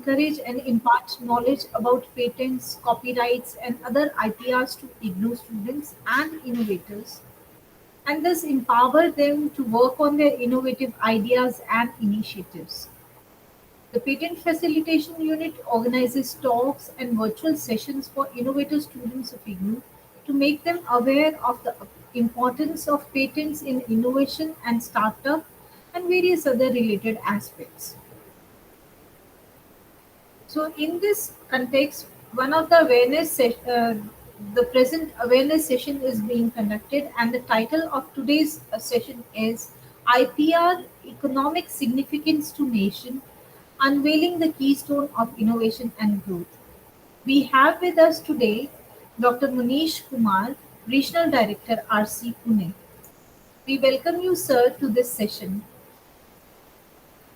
encourage and impart knowledge about patents, copyrights, and other IPRs to IGNOU students and innovators, and thus empower them to work on their innovative ideas and initiatives. The Patent Facilitation Unit organizes talks and virtual sessions for innovative students of IGNOU to make them aware of the importance of patents in innovation and startup and various other related aspects. So, in this context, one of the the present awareness session is being conducted, and the title of today's session is IPR Economic Significance to Nation, Unveiling the Keystone of Innovation and Growth. We have with us today Dr. Munish Kumar, Regional Director, RC Pune. We welcome you, sir, to this session.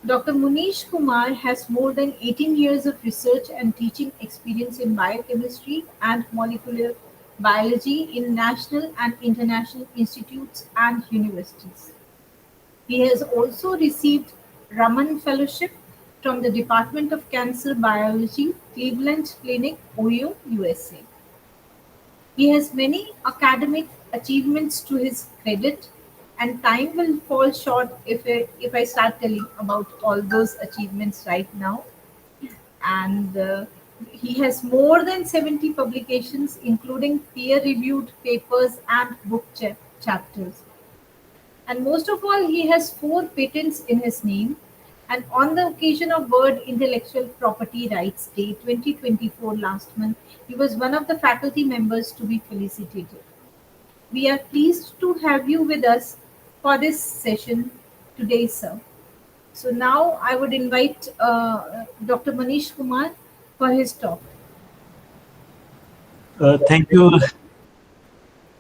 Doctor Munish Kumar has more than 18 years of research and teaching experience in biochemistry and molecular biology in national and international institutes and universities. He has also received Raman Fellowship from the Department of Cancer Biology, Cleveland Clinic, Ohio, USA. He has many academic achievements to his credit, and time will fall short if I start telling about all those achievements right now. And he has more than 70 publications, including peer reviewed papers and chapters. And most of all, he has 4 patents in his name. And on the occasion of World Intellectual Property Rights Day 2024 last month, he was one of the faculty members to be felicitated. We are pleased to have you with us for this session today, sir. So now I would invite Dr. Manish Kumar for his talk. Thank you,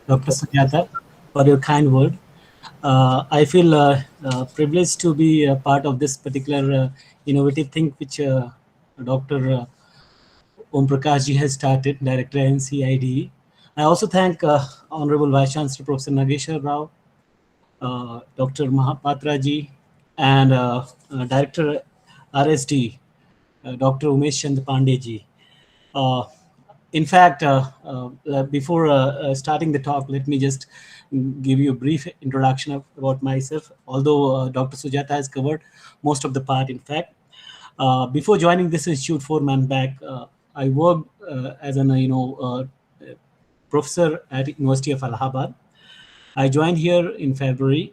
Dr. Sujata, for your kind word. I feel privileged to be a part of this particular innovative thing which Dr. Om Prakash ji has started, Director NCIDE. I also thank Honorable Vice Chancellor Professor Nageshwar Rao, Dr. Mahapatra ji, and Director RSD, Dr. Umesh Chand Pandey ji. Uh, in fact, before starting the talk, let me just give you a brief introduction about myself, although Dr. Sujata has covered most of the part, in fact. Before joining this institute 4 months back, I worked as an professor at University of Allahabad. I joined here in February.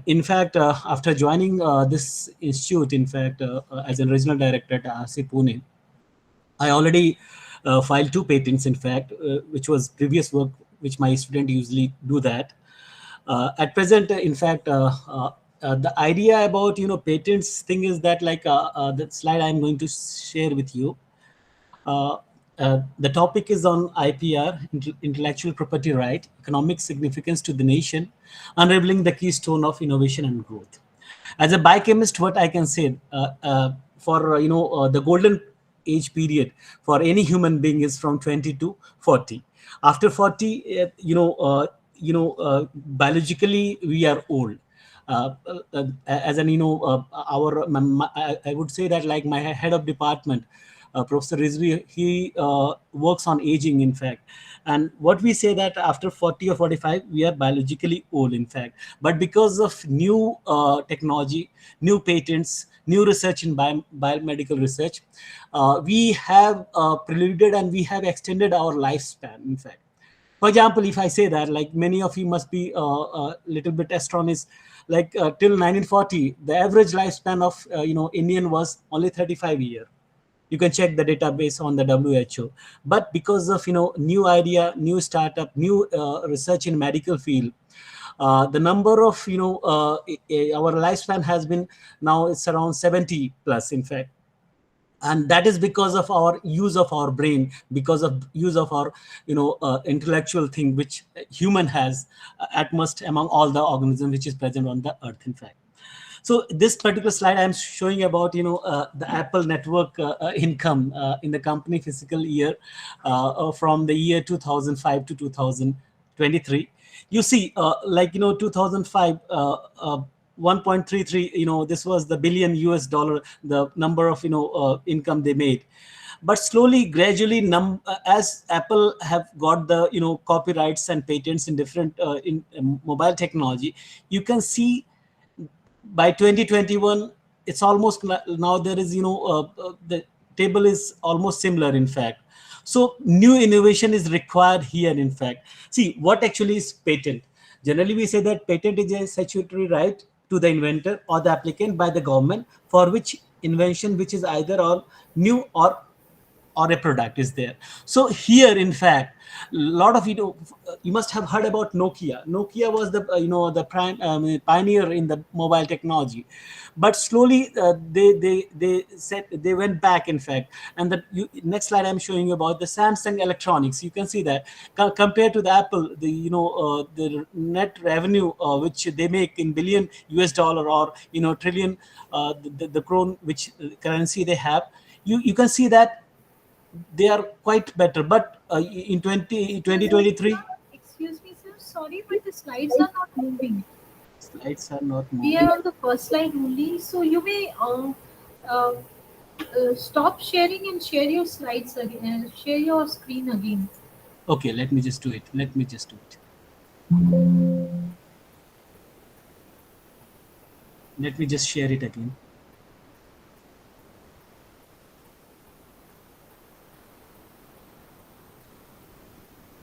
In fact, after joining this institute, in fact, as a regional director at RC Pune, I already filed 2 patents, in fact, which was previous work which my student usually do that. At present, in fact, the idea about patents thing is that, like the slide I'm going to share with you. The topic is on IPR, intellectual property right, economic significance to the nation, unraveling the keystone of innovation and growth. As a biochemist, what I can say for the golden age period for any human being is from 20 to 40. After 40, biologically we are old. As an I would say that, like, my head of department, Professor Rizvi, he works on aging, in fact. And what we say that after 40 or 45, we are biologically old, in fact. But because of new technology, new patents, new research in biomedical research, we have preluded and we have extended our lifespan, in fact. For example, if I say that, like, many of you must be a little bit astonished, like till 1940, the average lifespan of Indian was only 35 years. You can check the database on the WHO. But because of new idea, new startup, new research in medical field, the number of our lifespan has been, now it's around 70 plus, in fact. And that is because of our use of our brain, because of use of our intellectual thing which human has at most among all the organisms which is present on the earth, in fact. So this particular slide I'm showing about the Apple network income in the company fiscal year from the year 2005 to 2023. You see, 2005, 1.33, this was the billion US dollar, the number of income they made. But slowly, gradually, as Apple have got the copyrights and patents in different in mobile technology, you can see by 2021 it's almost now there is the table is almost similar, in fact. So new innovation is required here, in fact. See, what actually is patent? Generally we say that patent is a statutory right to the inventor or the applicant by the government for which invention which is either or new or a product is there. So here, in fact, a lot of you must have heard about Nokia. Nokia was the the prime pioneer in the mobile technology, but slowly they said they went back, in fact. And the next slide I'm showing you about the Samsung Electronics. You can see that compared to the Apple, the the net revenue which they make in billion US dollar or trillion the krone which currency they have, you can see that they are quite better. But in 2023, Excuse me, sir. Sorry, but the slides are not moving. slides are not We moving. are on the first slide only, so you may uh, stop sharing and share your slides again. Share your screen again. Okay, let me just do it. Let me just do it. Let me just share it again.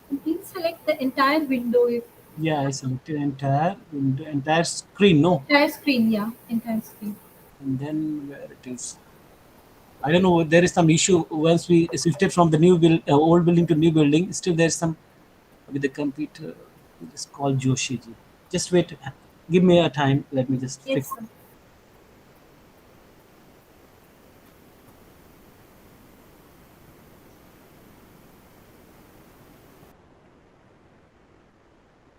And please select the entire window. If Yeah, I selected entire window, entire screen. No, entire screen, yeah, entire screen. and then where it is. I don't know. There is some issue once we shifted from the old building to new building. Still, there's some with the computer. Just call Joshi ji. Just wait. Give me a time. Let me just Yes, fix. sir.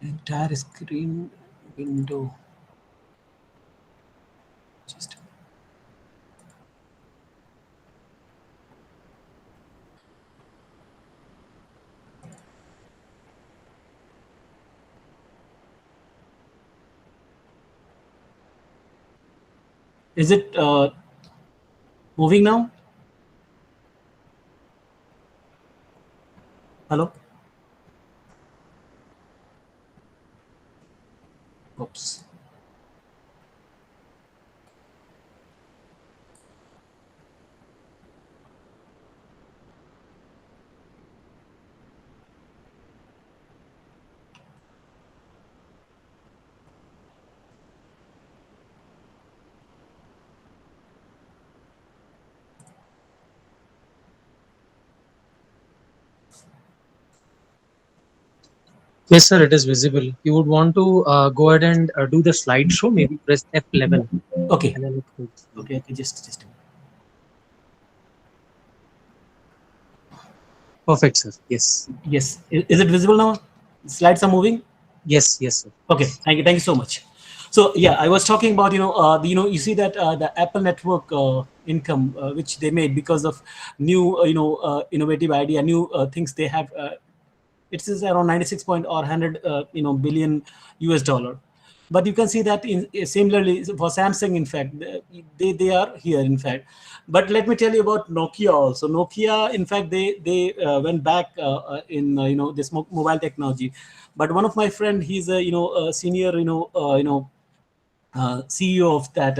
Entire screen window. Just is it moving now? Hello. Oops. Yes, sir, it is visible. You would want to go ahead and do the slideshow, maybe press F11 Okay. and then it will. Okay. Okay. Just. Perfect, sir. Yes. Yes. Is it visible now? Slides are moving. Yes, yes, sir. Okay, thank you so much. So yeah, I was talking about you see that the Apple network income which they made because of new innovative idea, new things they have. It is around 96 point or 100 billion US dollar. But you can see that in similarly for Samsung, in fact, they are here, in fact. But let me tell you about Nokia also. Nokia, in fact, they went back in this mobile technology. But one of my friend, he's a a senior CEO of that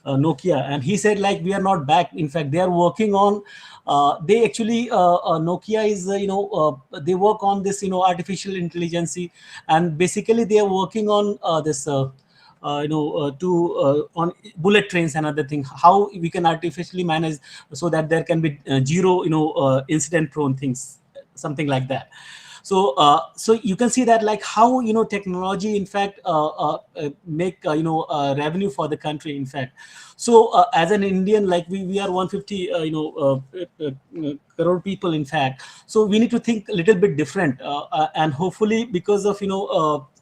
Nokia, and he said like we are not back. In fact, they are working on. They actually Nokia is they work on this artificial intelligence, and basically they are working on this. To on bullet trains and other thing, how we can artificially manage so that there can be zero incident prone things, something like that. So you can see that like how technology, in fact, make revenue for the country, in fact. So as an Indian, like we are 150 crore people, in fact. So we need to think a little bit different, and hopefully because of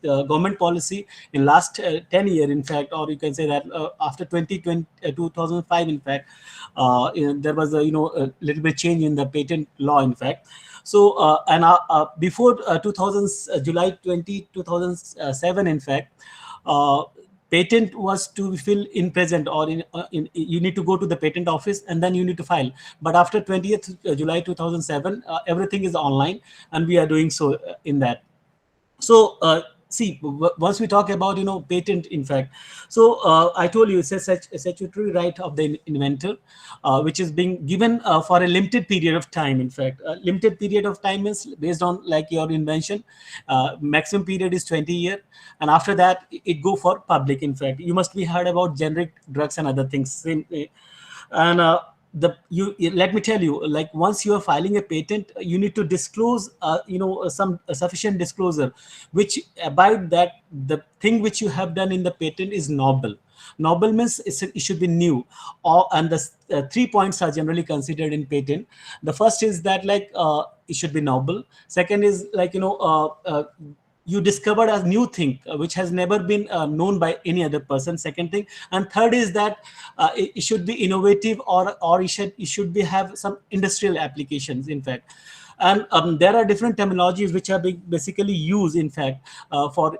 government policy in last 10 year, in fact, or you can say that after 2005, in fact, there was a little bit change in the patent law, in fact. So and before 2000 July 2007, in fact, patent was to be filled in present, or you need to go to the patent office and then you need to file. But after 20th July 2007, everything is online, and we are doing so in that. So see, once we talk about patent, in fact, so I told you it's a statutory right of the inventor, which is being given for a limited period of time. In fact, limited period of time is based on like your invention. Maximum period is 20 year, and after that it go for public. In fact, you must be heard about generic drugs and other things. And let me tell you, like once you are filing a patent, you need to disclose some sufficient disclosure which about that the thing which you have done in the patent is novel. Novel means it should be new, and the 3 points are generally considered in patent. The first is that like it should be novel. Second is like you discovered a new thing which has never been known by any other person. Second thing. And third is that it should be innovative, or it should be have some industrial applications, in fact. And there are different terminologies which are being basically used, in fact, for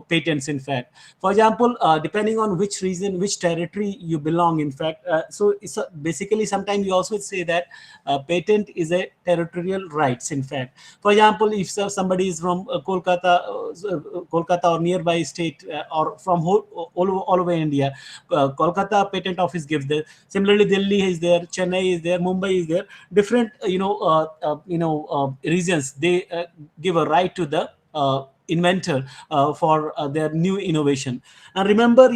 patents. In fact, for example, depending on which region, which territory you belong, in fact, so it's basically sometimes you also say that patent is a territorial rights. In fact, for example, if somebody is from Kolkata or nearby state, or from all over India, Kolkata patent office gives there. Similarly, Delhi is there, Chennai is there, Mumbai is there. Different regions, they give a right to the inventor for their new innovation. And remember,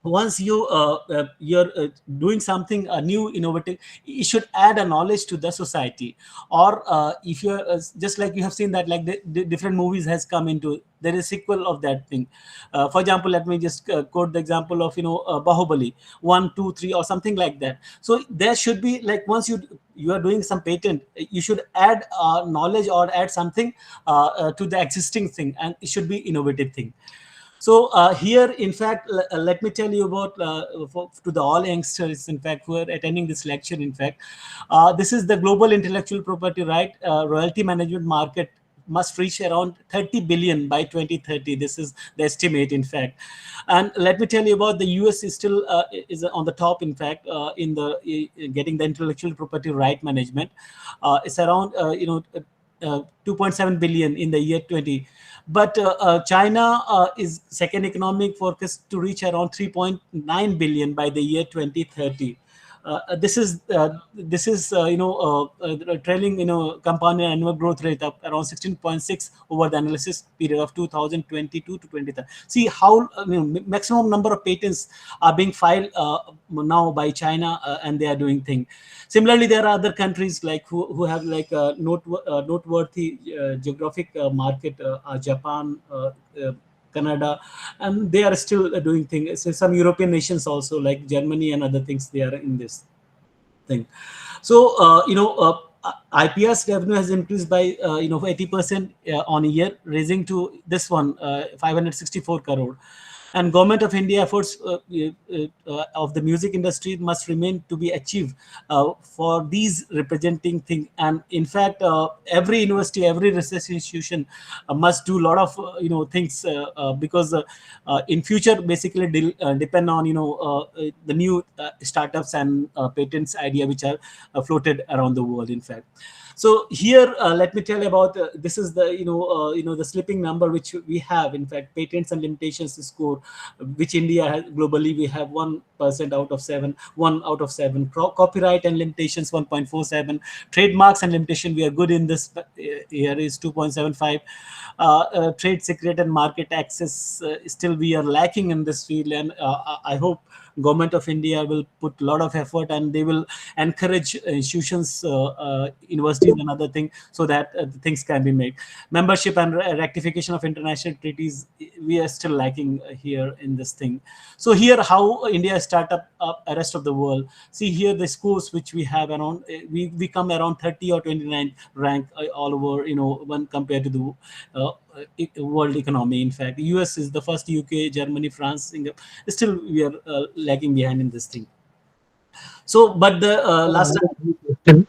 once you're doing something new, innovative, you should add a knowledge to the society. Or if you're just like you have seen that like the different movies has come into, there is sequel of that thing. For example, let me just quote the example of Bahubali 1, 2, 3, or something like that. So there should be like, once you are doing some patent, you should add knowledge or add something to the existing thing, and it should be innovative thing. So here, in fact, let me tell you about to the all youngsters, in fact, who are attending this lecture. In fact, this is the global intellectual property right royalty management market must reach around 30 billion by 2030. This is the estimate, in fact. And let me tell you about the US is still is on the top, in fact, in the getting the intellectual property right management. It's around 2.7 billion in the year 20. But China is second economic forecast to reach around 3.9 billion by the year 2030. This is trailing compound annual growth rate of around 16.6 over the analysis period of 2022 to 2030. See how maximum number of patents are being filed now by China, and they are doing thing. Similarly, there are other countries like who have like noteworthy geographic market, Japan, Canada, and they are still doing things. So some European nations also, like Germany and other things, they are in this thing. So IPR's revenue has increased by 80% on a year, raising to this one 564 crore. And Government of India efforts of the music industry must remain to be achieved for these representing things. And in fact, every university, every research institution must do a lot of things because in future basically depend on the new startups and patents idea which are floated around the world. In fact. So here, let me tell you about this is the the slipping number which we have. In fact, patents and limitations score, which India has globally, we have 1% out of 7, 1 out of 7. Copyright and limitations 1.47. Trademarks and limitation, we are good in this year, is 2.75. Trade secret and market access, still we are lacking in this field, and I hope Government of India will put a lot of effort, and they will encourage institutions, universities and other things, so that things can be made. Membership and rectification of international treaties, we are still lacking here in this thing. So here, how India start up rest of the world. See here the scores which we have around, we come around 30 or 29 rank all over, when compared to the world economy. In fact, US is the first, UK, Germany, France, Singapore. Still we are lagging behind in this thing. So, but the last question.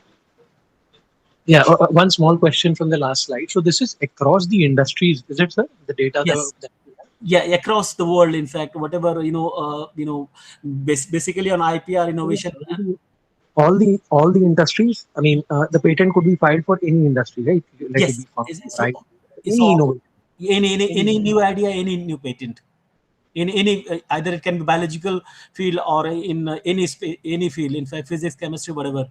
Yeah, one small question from the last slide. So this is across the industries, is it, sir? The data. Yes. yeah, across the world, in fact, whatever, basically on IPR innovation. All the industries. I mean, the patent could be filed for any industry, right? Let it Yes, be pharma, it's right? it's Any all innovation. any Any, new idea, any new patent, in any either it can be biological field or in any field, in fact, physics, chemistry, whatever.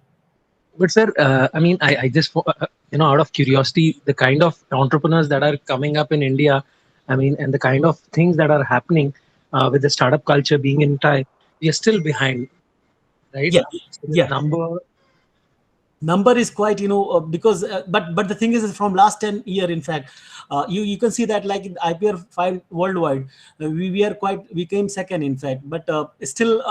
but sir, I mean, I just out of curiosity, the kind of entrepreneurs that are coming up in India, I mean, and the kind of things that are happening with the startup culture being in Thai, we are still behind, right? Yeah, So the yeah. number. Number is quite, because but the thing is from last 10 year, in fact, you can see that like in IPR 5 worldwide, we are quite, we came second, in fact, but still,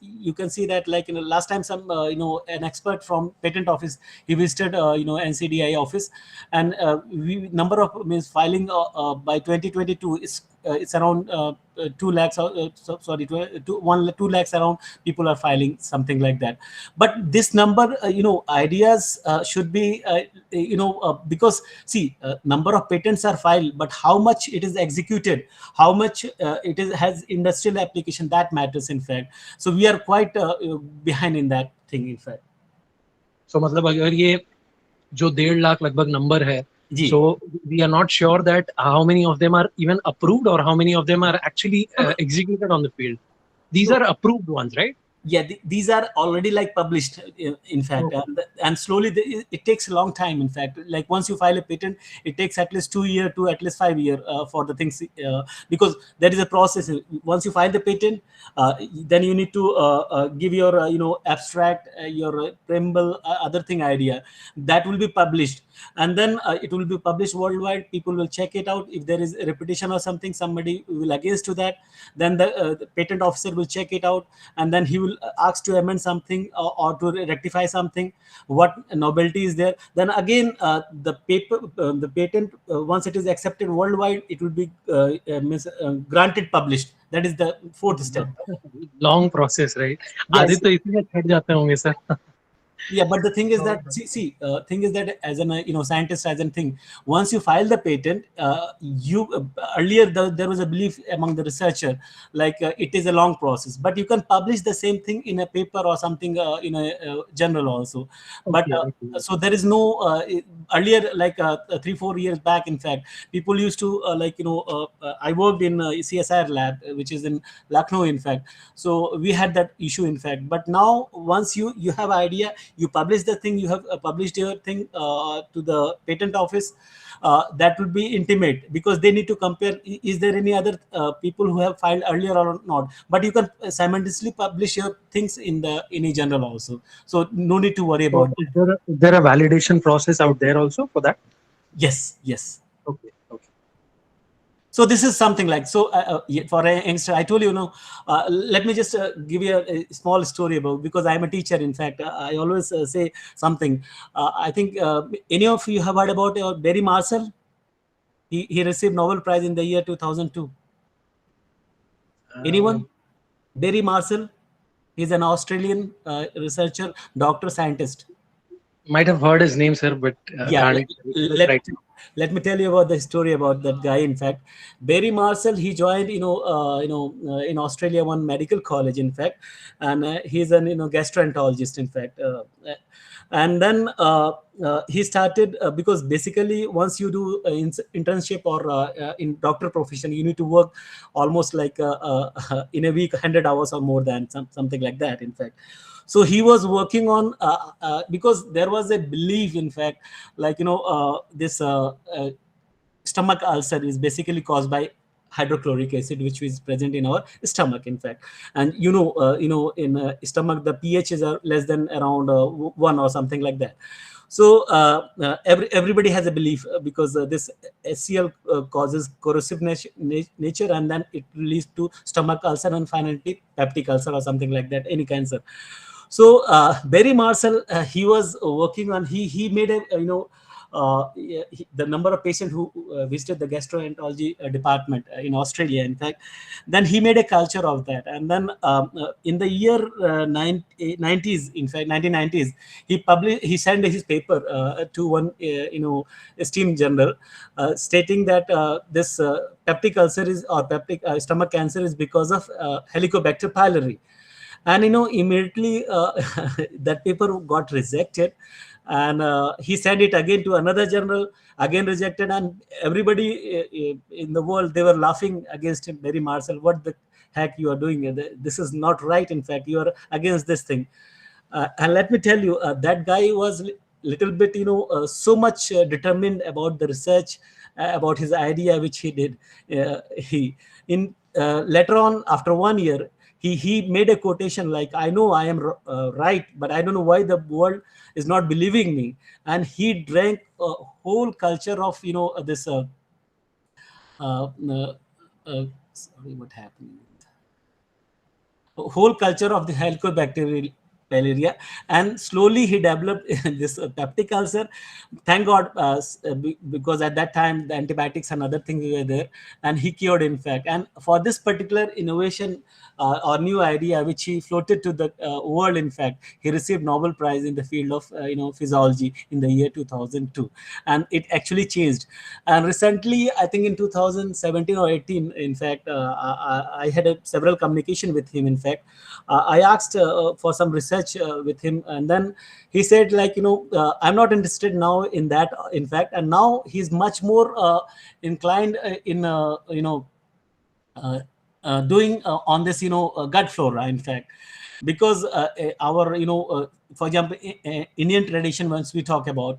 you can see that like last time some an expert from patent office, he visited NCDI office, and we number of means filing by 2022 is it's around 2 lakhs, sorry, 2 lakhs around people are filing, something like that. But this number, ideas should be, because see, number of patents are filed, but how much it is executed, how much it is has industrial application, that matters, in fact. So we are quite behind in that thing, in fact. So मतलब अगर ये जो 1.5 लाख लगभग number है, Ji. so we are not sure that how many of them are even approved or how many of them are actually executed on the field. These No. are approved ones, right? Yeah, these are already like published, in fact, Okay. and slowly it takes a long time, in fact. Like once you file a patent, it takes at least 2 year to at least 5 year for the things, because there is a process. Once you file the patent, then you need to give your abstract, your preamble, other thing idea, that will be published, and then it will be published worldwide. People will check it out. If there is a repetition or something, somebody will against to that, then the patent officer will check it out, and then he will ask to amend something, or to rectify something, what novelty is there. Then again, the patent, once it is accepted worldwide, it will be granted, published. That is the fourth step. Long process, right? आधे Yes. तो इतने छट जाते होंगे sir. Yeah, but the thing is that, thing is that, as an scientist, as an thing, once you file the patent, you earlier there was a belief among the researcher, like it is a long process, but you can publish the same thing in a paper or something, in a journal also. But Okay, okay. so there is no earlier, like 3-4 years back, in fact, people used to I worked in CSIR lab, which is in Lucknow, in fact. So we had that issue, in fact. But now, once you have idea, you publish the thing, you have published your thing to the patent office, that will be intimate, because they need to compare, is there any other people who have filed earlier or not. But you can simultaneously publish your things in the any journal also, so no need to worry So about that. is there a validation process out there also for that? Yes, yes. Okay, okay. So this is something like, so for a youngster, I told you, let me just give you a small story about, because I'm a teacher, in fact. I always say something. I think any of you have heard about Barry Marshall. He received Nobel Prize in the year 2002. Anyone? Barry Marshall. He's an Australian researcher, doctor, scientist. Might have heard his name, sir, but Yeah, can't let, right. let me tell you about the story about that guy. In fact, Barry Marshall, he joined in Australia, one medical college, in fact, and he's an gastroenterologist, in fact. And then he started, because basically once you do internship or in doctor profession, you need to work almost like in a week 100 hours or more than something like that, in fact. So he was working on because there was a belief, in fact, like this stomach ulcer is basically caused by hydrochloric acid, which is present in our stomach, in fact. And in stomach, the pHs are less than around 1 or something like that. So everybody has a belief, because this HCl causes corrosive nature, and then it leads to stomach ulcer, and finally peptic ulcer or something like that, any cancer. So Barry Marshall, he was working on, he made a the number of patients who visited the gastroenterology department in Australia, in fact. Then he made a culture of that. And then in the year 90s, in fact, 1990s, he sent his paper to one, esteemed journal, stating that this peptic ulcer is, or peptic stomach cancer is because of Helicobacter pylori. And immediately that paper got rejected, and he sent it again to another journal, again rejected, and everybody in the world, they were laughing against him. Barry Marshall, what the heck you are doing? This is not right. In fact, you are against this thing. And let me tell you, that guy was little bit, so much determined about the research, about his idea, which he did. Later on, after 1 year, he made a quotation like, I know I am right, but I don't know why the world is not believing me. And he drank a whole culture of, this, sorry, what happened? A whole culture of the Helicobacter pylori, and slowly he developed this peptic ulcer. Thank God, because at that time the antibiotics and other things were there, and he cured, in fact. And for this particular innovation or new idea which he floated to the world, in fact, he received Nobel Prize in the field of physiology in the year 2002, and it actually changed. And recently, I think in 2017 or 18, in fact, I had several communication with him. In fact, I asked for some research with him, and then he said, like, I'm not interested now in that, in fact. And now he's much more inclined in doing on this, gut flora, in fact, because our, for example, Indian tradition, once we talk about,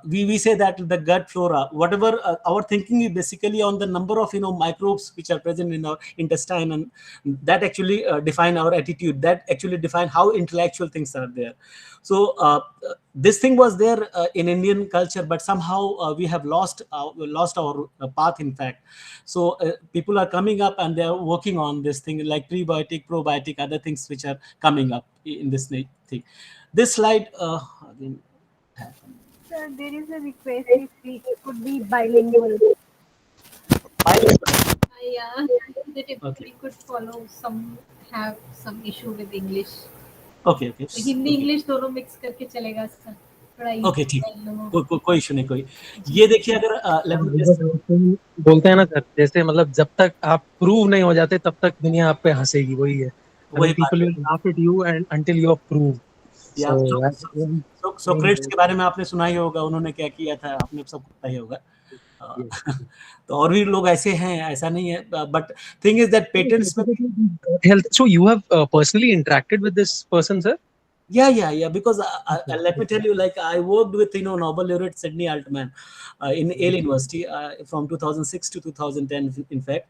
we say that the gut flora, whatever our thinking is basically on the number of, microbes which are present in our intestine, and that actually define our attitude, that actually define how intellectual things are there. So this thing was there in Indian culture, but somehow we have lost our path, in fact. So people are coming up and they are working on this thing, like prebiotic, probiotic, other things which are coming up in this thing. This slide again. Sir, there is a request if we could be bilingual. Yeah, that if we could follow, have some issue with English. Okay. Hindi English दोनों mix करके चलेगा sir, थोड़ा okay, ठीक, कोई issue नहीं, कोई। ये देखिए, अगर बोलते हैं ना सर, जैसे मतलब जब तक आप प्रूव नहीं हो जाते तब तक दुनिया आप पे हंसेगी, वही है। People will laugh at you and until you are proved. Socrates के बारे में आपने सुना ही होगा, उन्होंने क्या किया था, आपने सबको पता ही होगा। तो और भी लोग ऐसे हैं, ऐसा नहीं है, but thing is that patents health. So you have personally interacted with this person, sir? Yeah, because let me tell you, like, I worked with Nobel laureate Sidney Altman in Yale University from 2006 to 2010, in fact,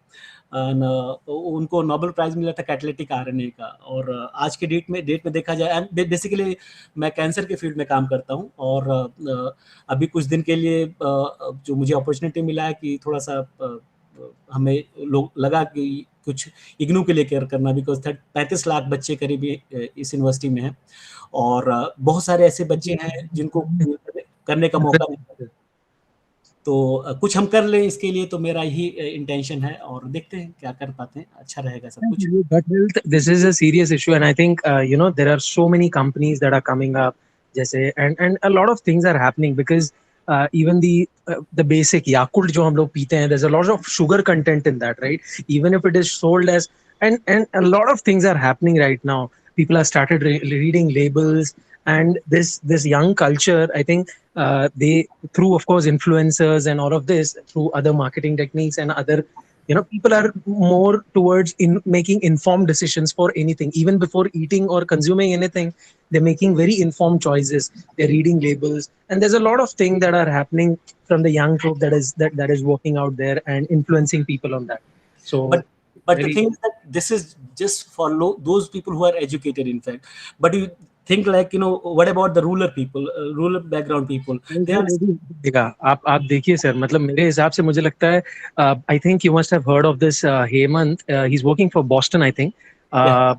and उनको Nobel prize मिला था catalytic RNA का। और आज के date में देखा जाए, बेसिकली मैं कैंसर के फील्ड में काम करता हूँ, और अभी कुछ दिन के लिए जो मुझे अपॉर्चुनिटी मिला है कि थोड़ा सा हमें लोग लगा कि कुछ इग्नू के लिए केयर करना, बिकॉज 35 लाख बच्चे करीब इस यूनिवर्सिटी में हैं, और बहुत सारे ऐसे बच्चे हैं जिनको करने का मौका मिलता है। तो कुछ हम कर लें इसके लिए, तो मेरा ही इंटेंशन है, और देखते हैं क्या कर पाते हैं, अच्छा रहेगा सब कुछ। Gut health, this is a serious issue, and I think there are so many companies that are coming up, जैसे and a lot of things are happening because even the basic Yakult जो हम लोग पीते हैं, there's a lot of sugar content in that, right? Even if it is sold as, and a lot of things are happening right now. People have started reading labels, and this young culture, I think they, through of course influencers and all of this, through other marketing techniques and other, people are more towards in making informed decisions for anything. Even before eating or consuming anything, they're making very informed choices. They're reading labels, and there's a lot of things that are happening from the young group that is working out there and influencing people on that. So, but the thing is that this is just for those people who are educated, in fact. But you think, like, what about the rural people, rural background people? आप देखिए sir, मतलब मेरे हिसाब से मुझे लगता है, I think you must have heard of this Hemant. He's working for Boston, I think.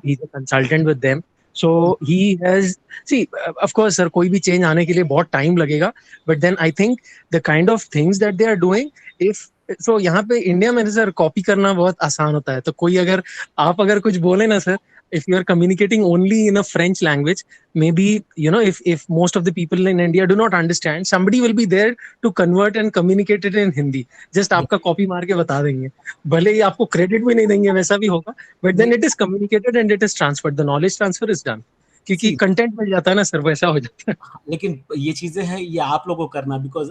He's a consultant with them. So he has, see, of course sir, कोई भी change आने के लिए बहुत time लगेगा, but then I think the kind of things that they are doing, if so यहाँ पे India में सर कॉपी करना बहुत आसान होता है, तो कोई अगर आप अगर कुछ बोले ना sir, if you are communicating only in a French language, maybe if most of the people in India do not understand, somebody will be there to convert and communicate it in Hindi, just आपका copy मार के बता देंगे, भले ही आपको credit भी नहीं देंगे, वैसा भी होगा, but then it is communicated and it is transferred, the knowledge transfer is done, क्योंकि कंटेंट मिल जाता है ना सर, वैसा हो जाता है। लेकिन ये चीजें हैं, ये आप लोगों को करना, बिकॉज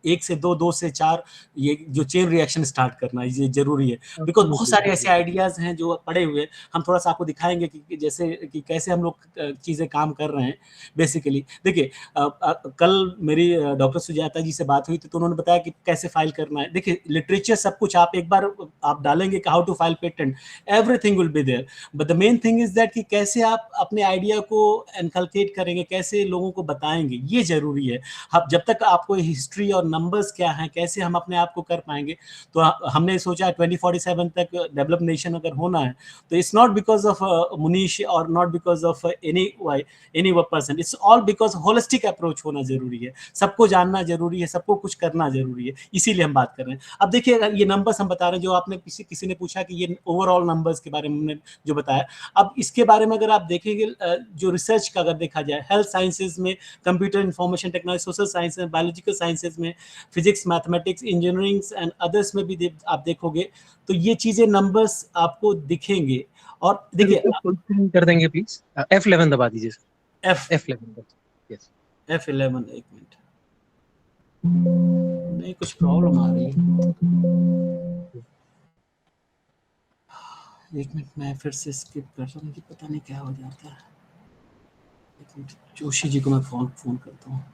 1 से 2, 2 से 4, ये जो चेन रिएक्शन स्टार्ट करना ये जरूरी है, बिकॉज बहुत सारे ऐसे आइडियाज हैं जो पड़े हुए, हम थोड़ा सा आपको दिखाएंगे कि जैसे कि कैसे हम लोग चीजें काम कर रहे हैं बेसिकली। देखिए कल मेरी डॉक्टर सुजाता जी से बात हुई थी, तो उन्होंने बताया कि कैसे फाइल करना है। देखिए लिटरेचर सब कुछ आप एक बार आप डालेंगे कि how to file patent, everything will be there, but the main thing is that कि कैसे आप अपने आइडिया को इनकलकेट करेंगे, कैसे लोगों को बताएंगे, ये जरूरी है। अब जब तक आपको हिस्ट्री और नंबर्स क्या हैं, कैसे हम अपने आप को कर पाएंगे, तो हमने सोचा 2047 तक डेवलप नेशन अगर होना है, तो it's not because of Munish और not because of any person, it's all because holistic approach होना जरूरी है, सबको जानना जरूरी है, सबको कुछ करना जरूरी है, इसीलिए हम बात कर रहे हैं। अब देखिए ये नंबर्स हम बता रहे हैं, जो आपने किसी ने पूछा कि ये ओवरऑल नंबर्स के बारे में हमने जो बताया, अब इसके बारे में अगर आप देखेंगे जो रिसर्च का अगर देखा जाए, हेल्थ साइंसेज में, computer information technology, social science में, बायोलॉजिकल साइंसेज में, physics, mathematics, engineering and others में भी आप देखोगे तो ये चीजें नंबर्स आपको दिखेंगे। और देखिए फुल स्क्रीन कर देंगे प्लीज, F11 दबा दीजिए सर, F11 यस, F11 एक मिनट, नहीं कुछ प्रॉब्लम आ रही है, एक मिनट मैं फिर से स्किप कर रहा हूँ, पता नहीं क्या हो जाता है। एक मिनट, जोशी जी को मैं फोन करता हूँ।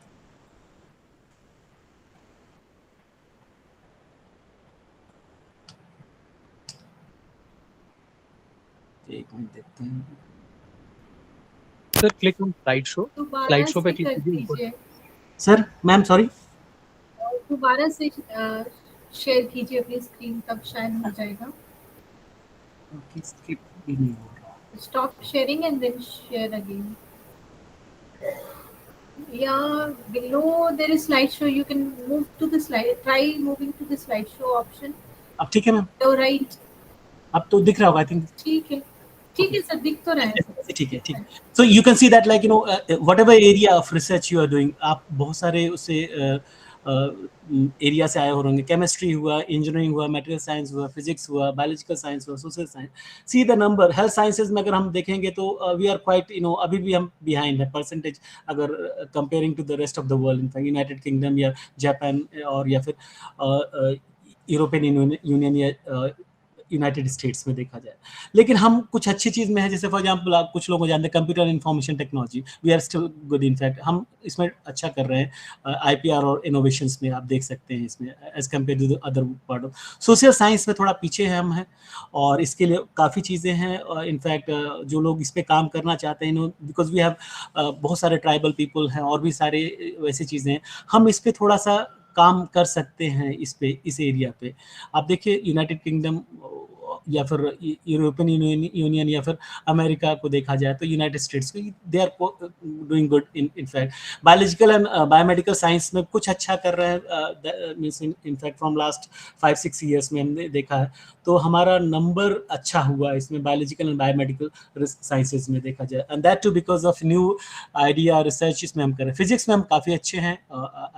एक मिनट देखते हैं sir, click on slide show पे क्लिक कीजिए सर। मैम सॉरी, दोबारा से शेयर कीजिए अपनी स्क्रीन, तब शायद हो जाएगा। स्किप भी नहीं हो रहा, stop sharing and then share again. Yeah, below there is slideshow. You can move to the slide. Try moving to the slideshow option. अब ठीक है मैम? तो राइट, अब तो दिख रहा होगा आई थिंक। ठीक है सर, दिख तो रहा है। ठीक है। So you can see that like whatever area of research you are doing, आप बहुत सारे उससे एरिया से आए हो होंगे, केमिस्ट्री हुआ, इंजीनियरिंग हुआ, मटेरियल साइंस हुआ, फिजिक्स हुआ, बायोलॉजिकल साइंस हुआ, social science. See the number, health sciences में अगर हम देखेंगे तो वी आर क्वाइट अभी भी हम बिहाइंड है परसेंटेज, अगर comparing to the rest of the world, in fact United Kingdom या जापान और या फिर यूरोपियन यूनियन या यूनाइटेड स्टेट्स में देखा जाए। लेकिन हम कुछ अच्छी चीज़ में है, जैसे फॉर एग्जांपल आप कुछ लोग जानते हैं computer information technology, we are still good, in fact हम इसमें अच्छा कर रहे हैं। आईपीआर और इनोवेशंस में आप देख सकते हैं इसमें as compare to the other part of. Social science में थोड़ा पीछे हैं हम हैं, और इसके लिए काफ़ी चीज़ें हैं। और इनफैक्ट जो लोग इस पर काम करना चाहते हैं, बिकॉज वी हैव बहुत सारे ट्राइबल पीपल हैं और भी सारे वैसी चीज़ें हैं, हम इस पर थोड़ा सा काम कर सकते हैं इस एरिया पे। आप देखिए यूनाइटेड किंगडम या फिर यूरोपियन यूनियन या फिर अमेरिका को देखा जाए तो यूनाइटेड स्टेट्स को, they are doing good in fact. Biological and biomedical science में कुछ अच्छा कर रहे हैं, means in fact from last 5-6 years में हमने देखा है, तो हमारा नंबर अच्छा हुआ इसमें बायोलॉजिकल एंड बायोमेडिकल साइंसेज में देखा जाए, and that too because of new idea research इसमें हम कर रहे हैं। फिजिक्स में हम काफ़ी अच्छे हैं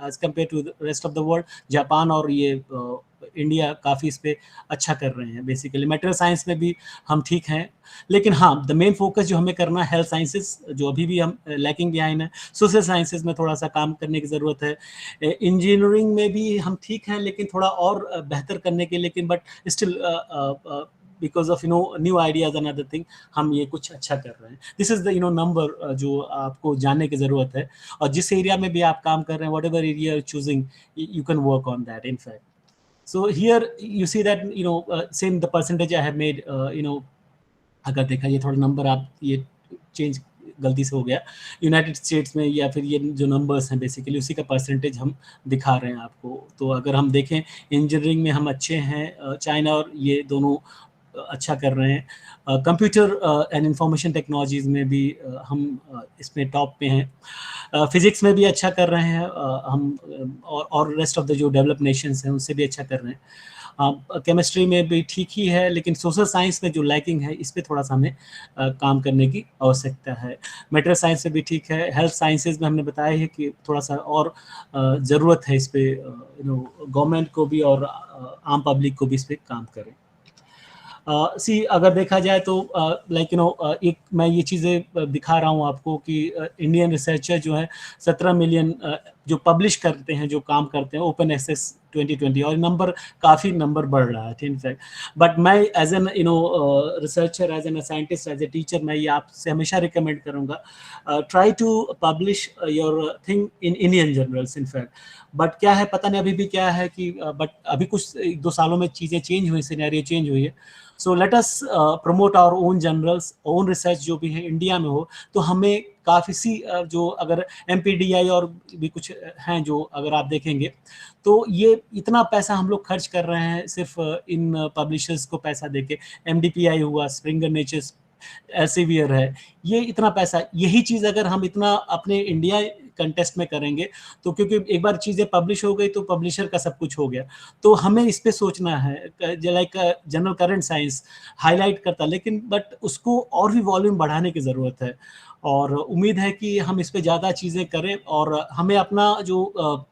as compare to the rest of the world. Japan और ये इंडिया काफ़ी इस पर अच्छा कर रहे हैं। बेसिकली मटेरियल साइंस में भी हम ठीक हैं, लेकिन हाँ द मेन फोकस जो हमें करना है हेल्थ साइंसेस, जो अभी भी हम लैकिंग बिहाइंड है। सोशल साइंसेज में थोड़ा सा काम करने की ज़रूरत है। इंजीनियरिंग में भी हम ठीक हैं, लेकिन थोड़ा और बेहतर करने के, लेकिन but still because of new ideas and other thing हम ये कुछ अच्छा कर रहे हैं। दिस इज द नंबर जो आपको जानने की ज़रूरत है, और जिस एरिया में भी आप काम कर रहे हैं, what ever area you choosing, you can work on that in fact. So here you see that same the percentage I have made, अगर देखा ये थोड़ा नंबर आप ये चेंज गलती से हो गया यूनाइटेड स्टेट्स में, या फिर ये जो नंबर्स हैं बेसिकली उसी का परसेंटेज हम दिखा रहे हैं आपको। तो अगर हम देखें इंजीनियरिंग में हम अच्छे हैं, चाइना और ये दोनों अच्छा कर रहे हैं। कंप्यूटर एंड इंफॉर्मेशन टेक्नोलॉजीज़ में भी हम इसमें टॉप पे हैं। फिज़िक्स में भी अच्छा कर रहे हैं हम, और रेस्ट ऑफ द जो डेवलप्ड नेशंस हैं उनसे भी अच्छा कर रहे हैं। केमिस्ट्री में भी ठीक ही है, लेकिन सोशल साइंस में जो लैकिंग है इस पे थोड़ा-सा हमें काम करने की आवश्यकता है। मटेरियल साइंस में भी ठीक है, हेल्थ साइंसेज़ में हमने बताया है कि थोड़ा-सा और ज़रूरत है इस पे, गवर्नमेंट को भी और आम पब्लिक को भी इस पे काम करें। सी अगर देखा जाए तो एक मैं ये चीज़ें दिखा रहा हूँ आपको कि इंडियन रिसर्चर जो है 17 मिलियन जो पब्लिश करते हैं, जो काम करते हैं ओपन एक्सेस 2020, और काफ़ी नंबर बढ़ रहा है इनफैक्ट। बट मैं as an researcher, as an scientist, as a teacher, मैं ये आपसे हमेशा रिकमेंड करूँगा, try to publish your thing in Indian journals in fact. But क्या है, पता नहीं अभी भी क्या है कि बट अभी कुछ 1-2 सालों में चीज़ें चेंज हुई, सिनेरियो चेंज हुई है। So let us promote our own journals, own research जो भी है इंडिया में हो, तो हमें काफ़ी सी जो अगर MPDI और भी कुछ हैं जो अगर आप देखेंगे, तो ये इतना पैसा हम लोग खर्च कर रहे हैं सिर्फ इन पब्लिशर्स को पैसा देके। MDPI हुआ, स्प्रिंगर नेचर्स, एल्सेवियर है, ये इतना पैसा, यही चीज़ अगर हम इतना अपने इंडिया कंटेस्ट में करेंगे, तो क्योंकि एक बार चीज़ें पब्लिश हो गई तो पब्लिशर का सब कुछ हो गया। तो हमें इस पे सोचना है, like general current science highlight करता, लेकिन बट उसको और भी वॉल्यूम बढ़ाने की ज़रूरत है, और उम्मीद है कि हम इस पे ज़्यादा चीज़ें करें, और हमें अपना जो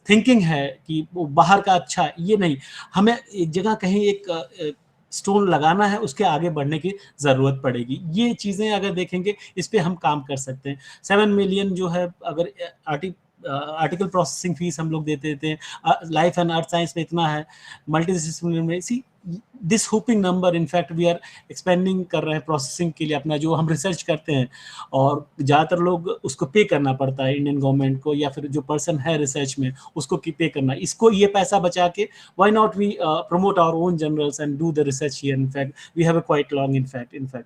थिंकिंग है कि वो बाहर का अच्छा, ये नहीं, हमें एक जगह कहीं एक स्टोन लगाना है, उसके आगे बढ़ने की ज़रूरत पड़ेगी। ये चीज़ें अगर देखेंगे, इस पे हम काम कर सकते हैं। 7 मिलियन जो है, अगर आर्टिकल प्रोसेसिंग फीस हम लोग देते थे, लाइफ एंड अर्थ साइंस में इतना है, मल्टीडिसिप्लिनरी में see this whopping number, in fact we are expending कर रहे हैं प्रोसेसिंग के लिए अपना जो हम रिसर्च करते हैं, और ज़्यादातर लोग उसको पे करना पड़ता है इंडियन गवर्नमेंट को, या फिर जो पर्सन है रिसर्च में उसको पे करना। इसको ये पैसा बचा के why not we promote our own journals and do the research here, in fact we have a quite long in fact.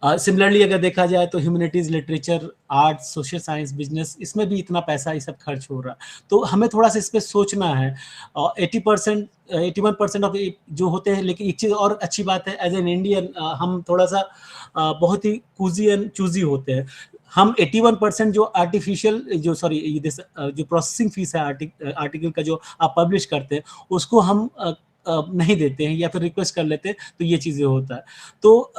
Similarly अगर देखा जाए तो humanities, literature, arts, social science, business, इसमें भी इतना पैसा ये सब खर्च हो रहा है, तो हमें थोड़ा सा इस पे सोचना है। 80%, 81% ऑफ जो होते हैं, लेकिन एक चीज़ और अच्छी बात है, एज एन इंडियन हम थोड़ा सा बहुत ही कूजी एंड चूजी होते हैं। हम 81% जो आर्टिफिशियल जो प्रोसेसिंग फीस है आर्टिकल का जो आप पब्लिश करते हैं, उसको हम नहीं देते हैं या फिर रिक्वेस्ट कर लेते हैं, तो ये चीज़ें होता है। तो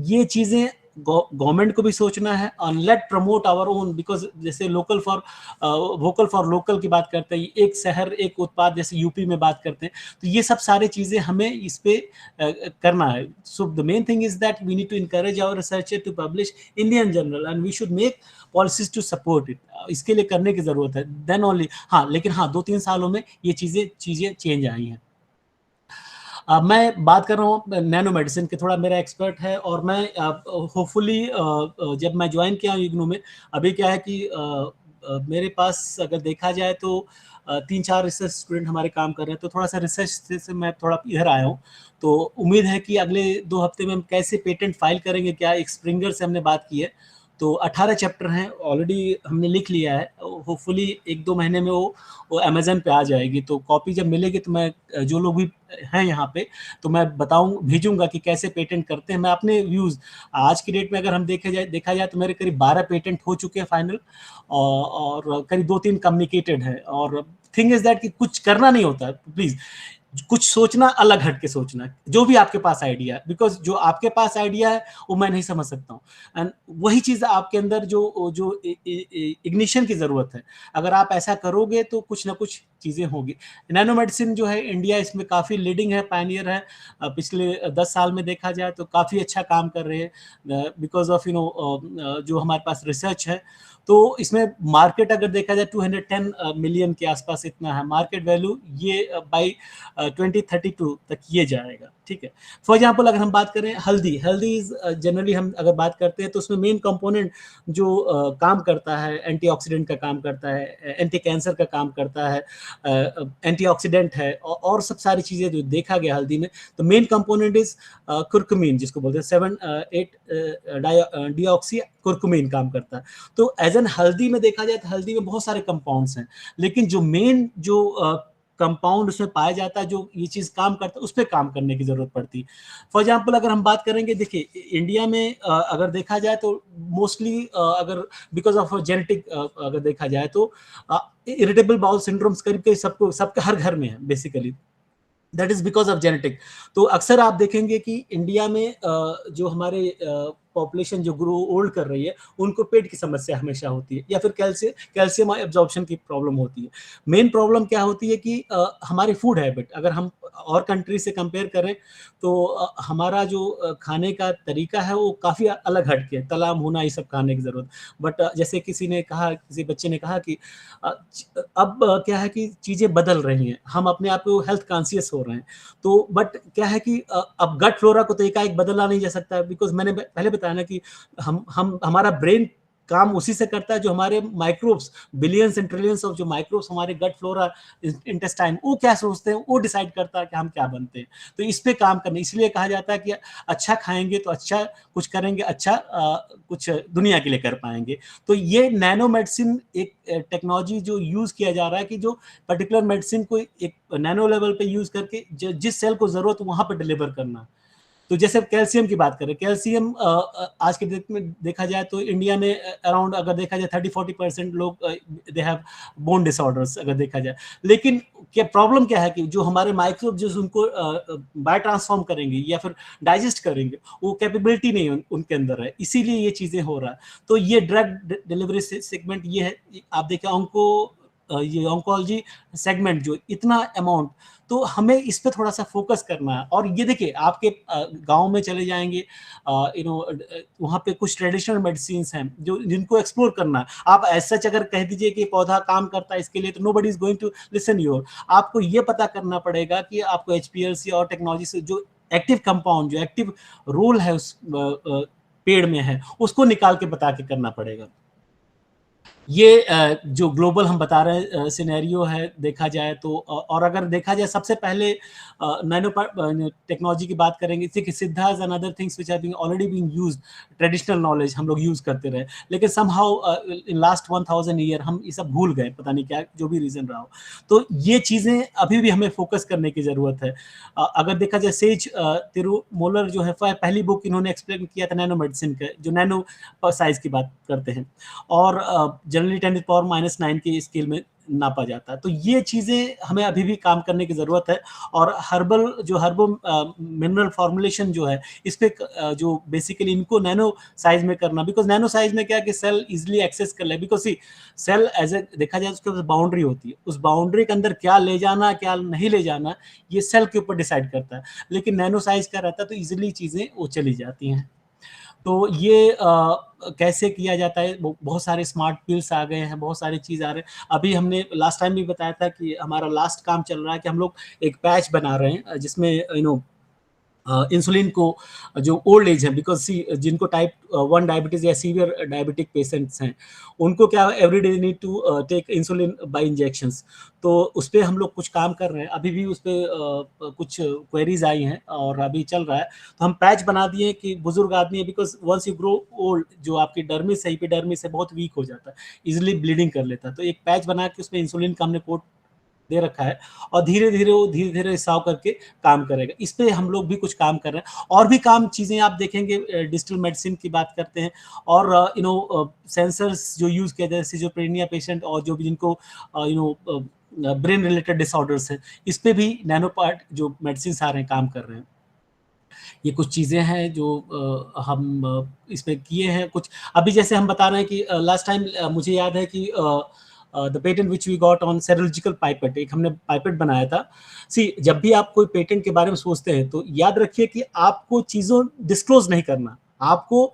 ये चीज़ें गवर्नमेंट को भी सोचना है, और let promote our own, because जैसे वोकल फॉर लोकल की बात करते हैं, एक शहर एक उत्पाद, जैसे यूपी में बात करते हैं, तो ये सब सारी चीज़ें हमें इस पे करना है। So the main thing is that we need to encourage our researcher to publish Indian journal, and we should make policies to support it. इसके लिए करने की ज़रूरत है, देन ओनली। हाँ, लेकिन हाँ, 2-3 सालों में ये चीज़ें चेंज आई हैं। मैं बात कर रहा हूँ नैनो मेडिसिन के, थोड़ा मेरा एक्सपर्ट है, और मैं होपफुली जब मैं ज्वाइन किया हूँ इग्नू में, अभी क्या है कि मेरे पास अगर देखा जाए तो 3-4 रिसर्च स्टूडेंट हमारे काम कर रहे हैं, तो थोड़ा सा रिसर्च से मैं थोड़ा इधर आया हूँ। तो उम्मीद है कि अगले 2 हफ्ते में हम कैसे पेटेंट फाइल करेंगे, क्या एक स्प्रिंगर से हमने बात की है, तो 18 चैप्टर हैं, ऑलरेडी हमने लिख लिया है। होपफुली 1-2 महीने में वो अमेज़न पे आ जाएगी, तो कॉपी जब मिलेगी तो मैं जो लोग भी हैं यहाँ पे, तो मैं भेजूँगा कि कैसे पेटेंट करते हैं। मैं अपने व्यूज़, आज की डेट में अगर हम देखा जाए तो मेरे करीब 12 पेटेंट हो चुके हैं फाइनल, और करीब 2-3 कम्युनिकेटेड है। और थिंग इज़ दैट कि कुछ करना नहीं होता है, प्लीज़ कुछ सोचना, अलग हट के सोचना, जो भी आपके पास आइडिया है, बिकॉज जो आपके पास आइडिया है वो मैं नहीं समझ सकता हूँ, एंड वही चीज़ आपके अंदर जो इग्निशन की ज़रूरत है, अगर आप ऐसा करोगे तो कुछ ना कुछ चीज़ें होगी। नैनो मेडिसिन जो है, इंडिया इसमें काफ़ी लीडिंग है, पायनियर है। पिछले 10 साल में देखा जाए तो काफ़ी अच्छा काम कर रहे हैं, बिकॉज ऑफ जो हमारे पास रिसर्च है। तो इसमें मार्केट अगर देखा जाए 210 मिलियन के आसपास इतना है मार्केट वैल्यू, ये बाई 2032 तक ये जाएगा, ठीक है। फॉर एग्जाम्पल अगर हम बात करें हल्दी इज जनरली हम अगर बात करते हैं तो उसमें मेन कंपोनेंट जो काम करता है, एंटीऑक्सीडेंट का काम करता है, एंटी कैंसर का काम करता है, एंटीऑक्सीडेंट है, और सब सारी चीज़ें जो देखा गया हल्दी में, तो मेन कंपोनेंट इज कुर्कुमिन, जिसको बोलते हैं 7-8 डीऑक्सी कुर्कुमिन काम करता है। तो एज एन हल्दी में देखा जाए तो हल्दी में बहुत सारे कंपाउंड्स हैं, लेकिन जो मेन जो कंपाउंड उसमें पाया जाता है जो ये चीज़ काम करता है, उस पर काम करने की ज़रूरत पड़ती है। फॉर एग्जाम्पल अगर हम बात करेंगे, देखिए इंडिया में अगर देखा जाए तो मोस्टली अगर बिकॉज ऑफ जेनेटिक अगर देखा जाए तो इरिटेबल बाउल सिंड्रोम्स करीब करीब सबको, सबके हर घर में है basically, that is because of genetic. तो अक्सर आप देखेंगे कि इंडिया में जो हमारे पॉपुलेशन जो ग्रो ओल्ड कर रही है, उनको पेट की समस्या हमेशा होती है, या फिर कैल्शियम एब्जॉर्प्शन की प्रॉब्लम होती है। मेन प्रॉब्लम क्या होती है कि हमारी फूड हैबिट, अगर हम और कंट्री से कंपेयर करें तो हमारा जो खाने का तरीका है वो काफ़ी अलग हट के है, तला भुना ये सब खाने की ज़रूरत। बट जैसे किसी ने कहा, किसी बच्चे ने कहा कि अब क्या है कि चीज़ें बदल रही हैं, हम अपने आप को हेल्थ कॉन्शियस हो रहे हैं। तो बट क्या है कि अब गट फ्लोरा को तो एकाएक बदला नहीं जा सकता, बिकॉज मैंने पहले बताया ना कि हम हमारा ब्रेन काम उसी से करता है जो हमारे microbes, billions and trillions of जो माइक्रोब्स हमारे गट फ्लोरा, इंटेस्टाइन, वो क्या सोचते हैं, वो डिसाइड करता है कि हम क्या बनते हैं। तो इस पे काम करना, इसलिए कहा जाता है कि अच्छा खाएंगे तो अच्छा कुछ करेंगे, अच्छा कुछ दुनिया के लिए कर पाएंगे। तो ये नैनो मेडिसिन एक टेक्नोलॉजी जो यूज किया जा रहा है, कि जो पर्टिकुलर मेडिसिन को एक नैनो लेवल पे यूज करके जिस सेल को जरूरत वहां पर डिलीवर करना। तो जैसे कैल्शियम की बात करें, कैल्शियम आज के डेट में देखा जाए तो इंडिया में अराउंड अगर देखा जाए 30-40% लोग दे हैव बोन डिसऑर्डर्स अगर देखा जाए। लेकिन क्या प्रॉब्लम क्या है कि जो हमारे माइक्रोब जो उनको बायो ट्रांसफॉर्म करेंगे या फिर डाइजेस्ट करेंगे, वो कैपेबिलिटी नहीं उनके अंदर है, इसीलिए ये चीजें हो रहा है। तो ये ड्रग डिलीवरी सेगमेंट ये है, आप देखिए ये ऑन्कोलॉजी सेगमेंट जो इतना अमाउंट, तो हमें इस पे थोड़ा सा फोकस करना है। और ये देखिए आपके गांव में चले जाएंगे, वहाँ पे कुछ ट्रेडिशनल मेडिसिन हैं जो जिनको एक्सप्लोर करना है। आप ऐसा अगर कह दीजिए कि पौधा काम करता है इसके लिए, तो nobody is going to listen your. आपको ये पता करना पड़ेगा कि आपको एचपीएलसी और टेक्नोलॉजी से जो एक्टिव कंपाउंड, जो एक्टिव रोल है उस पेड़ में है, उसको निकाल के बता के करना पड़ेगा। ये जो ग्लोबल हम बता रहे हैं सिनेरियो है, देखा जाए तो और अगर देखा जाए सबसे पहले नैनो टेक्नोलॉजी की बात करेंगे, Siddha and other things which have been already been used, traditional knowledge हम लोग यूज करते रहे, लेकिन समहाउ इन लास्ट 1000 ईयर हम ये सब भूल गए, पता नहीं क्या जो भी रीजन रहा हो। तो ये चीजें अभी भी हमें फोकस करने की जरूरत है। अगर देखा जाए सेज तिरुमूलर जो है, पहली बुक इन्होंने एक्सप्लेन किया था नैनो मेडिसिन का, जो नैनो साइज की बात करते हैं, और जनरली 10⁻⁹ की स्केल में नापा जाता है। तो ये चीजें हमें अभी भी काम करने की जरूरत है। और हर्बल मिनरल फॉर्मुलेशन जो है, इस पे जो बेसिकली इनको नैनो साइज में करना, बिकॉज नैनो साइज में क्या है कि सेल इजिली एक्सेस कर ले, because see cell as a देखा जाए उसके पास बाउंड्री होती है, उस बाउंड्री के अंदर क्या ले जाना क्या नहीं ले जाना ये सेल के ऊपर डिसाइड करता है। लेकिन नैनो साइज का रहता है तो इजिली चीजें वो चली जाती हैं। तो ये कैसे किया जाता है, बहुत सारे स्मार्ट पिल्स आ गए हैं, बहुत सारी चीज़ आ रहे हैं। अभी हमने लास्ट टाइम भी बताया था कि हमारा लास्ट काम चल रहा है कि हम लोग एक पैच बना रहे हैं जिसमें इंसुलिन को, जो ओल्ड एज है, बिकॉज जिनको टाइप 1 डायबिटीज या सीवियर डायबिटिक पेशेंट्स हैं, उनको क्या every day need to take insulin by injections. तो उस पर हम लोग कुछ काम कर रहे हैं, अभी भी उस पर कुछ क्वेरीज आई हैं और अभी चल रहा है। तो हम पैच बना दिए कि बुजुर्ग आदमी है, because once you grow old, जो आपकी डर्मिस है, एपिडर्मिस है, बहुत वीक हो जाता है, इजिली ब्लीडिंग कर लेता है। तो एक पैच बना के उसमें इंसुलिन का हमने कोट दे रखा है, और धीरे धीरे रिसाव करके काम करेगा। इस पे हम लोग भी कुछ काम कर रहे हैं। और भी काम चीजें आप देखेंगे, डिजिटल मेडिसिन की बात करते हैं, और सेंसर्स जो यूज किया जाए, सिजोफ्रेनिया पेशेंट और जो भी जिनको ब्रेन रिलेटेड डिसऑर्डर्स हैं, इस पे भी नैनो पार्ट जो मेडिसिन आ रहे हैं काम कर रहे हैं। ये कुछ चीज़ें हैं जो हम इसमें किए हैं कुछ। अभी जैसे हम बता रहे हैं कि लास्ट टाइम मुझे याद है कि the patent which we got on serological pipette, एक हमने पाइपेट बनाया था। जब भी आप कोई पेटेंट के बारे में सोचते हैं तो याद रखिए कि आपको चीज़ों डिस्क्लोज नहीं करना, आपको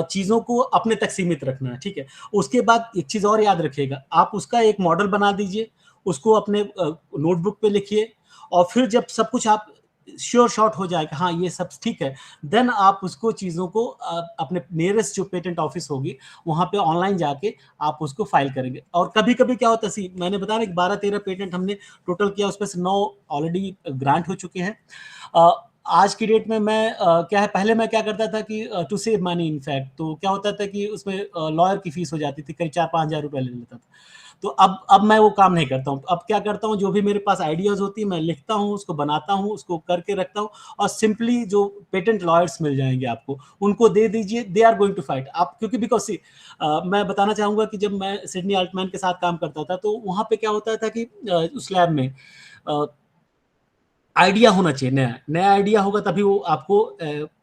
चीज़ों को अपने तक सीमित रखना है, ठीक है। उसके बाद एक चीज़ और याद रखिएगा, आप उसका एक मॉडल बना दीजिए, उसको अपने नोटबुक पे लिखिए, और फिर जब सब कुछ आप श्योर शॉट हो जाएगा, हाँ ये सब ठीक है, देन आप उसको चीज़ों को अपने नियरेस्ट जो पेटेंट ऑफिस होगी वहाँ पे ऑनलाइन जाके आप उसको फाइल करेंगे। और कभी कभी क्या होता है, मैंने बताया कि 12-13 पेटेंट हमने टोटल किया, उसमें से 9 ऑलरेडी ग्रांट हो चुके हैं। आज की डेट में मैं क्या है, पहले मैं क्या करता था कि टू सेव मनी इनफैक्ट, तो क्या होता था कि उसमें लॉयर की फीस हो जाती थी, करीब 4-5 हज़ार रुपये ले लेता था। तो अब मैं वो काम नहीं करता हूँ। अब क्या करता हूँ, जो भी मेरे पास आइडियाज़ होती है मैं लिखता हूँ, उसको बनाता हूँ, उसको करके रखता हूँ, और सिंपली जो पेटेंट लॉयर्स मिल जाएँगे आपको, उनको दे दीजिए, they are going to fight. आप क्योंकि बिकॉज़ सी मैं बताना चाहूँगा कि जब मैं सिडनी अल्टमैन के साथ काम करता था, तो वहाँ पे क्या होता था कि उस लैब में अ, आइडिया होना चाहिए नया। नया आइडिया होगा तभी वो आपको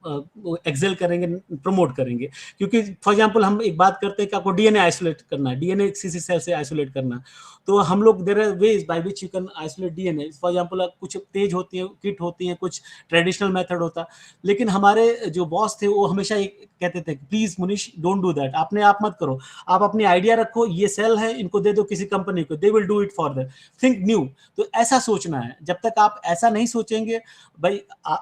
वो एक्सेल करेंगे, प्रमोट करेंगे। क्योंकि फॉर एग्ज़ाम्पल हम एक बात करते हैं कि आपको डीएनए आइसोलेट करना है, डीएनए किसी सेल से आइसोलेट करना है। तो हम लोग there are ways by which you can isolate DNA. For example कुछ तेज़ होती है, किट होती है, कुछ ट्रेडिशनल मेथड होता है। लेकिन हमारे जो बॉस थे वो हमेशा ये कहते थे, "please Munish don't do that, आपने आप मत करो। आप अपनी आइडिया रखो, ये सेल है, इनको दे दो किसी कंपनी को, they will do it for that. Think new." तो ऐसा सोचना है। जब तक आप ऐसा नहीं सोचेंगे, भाई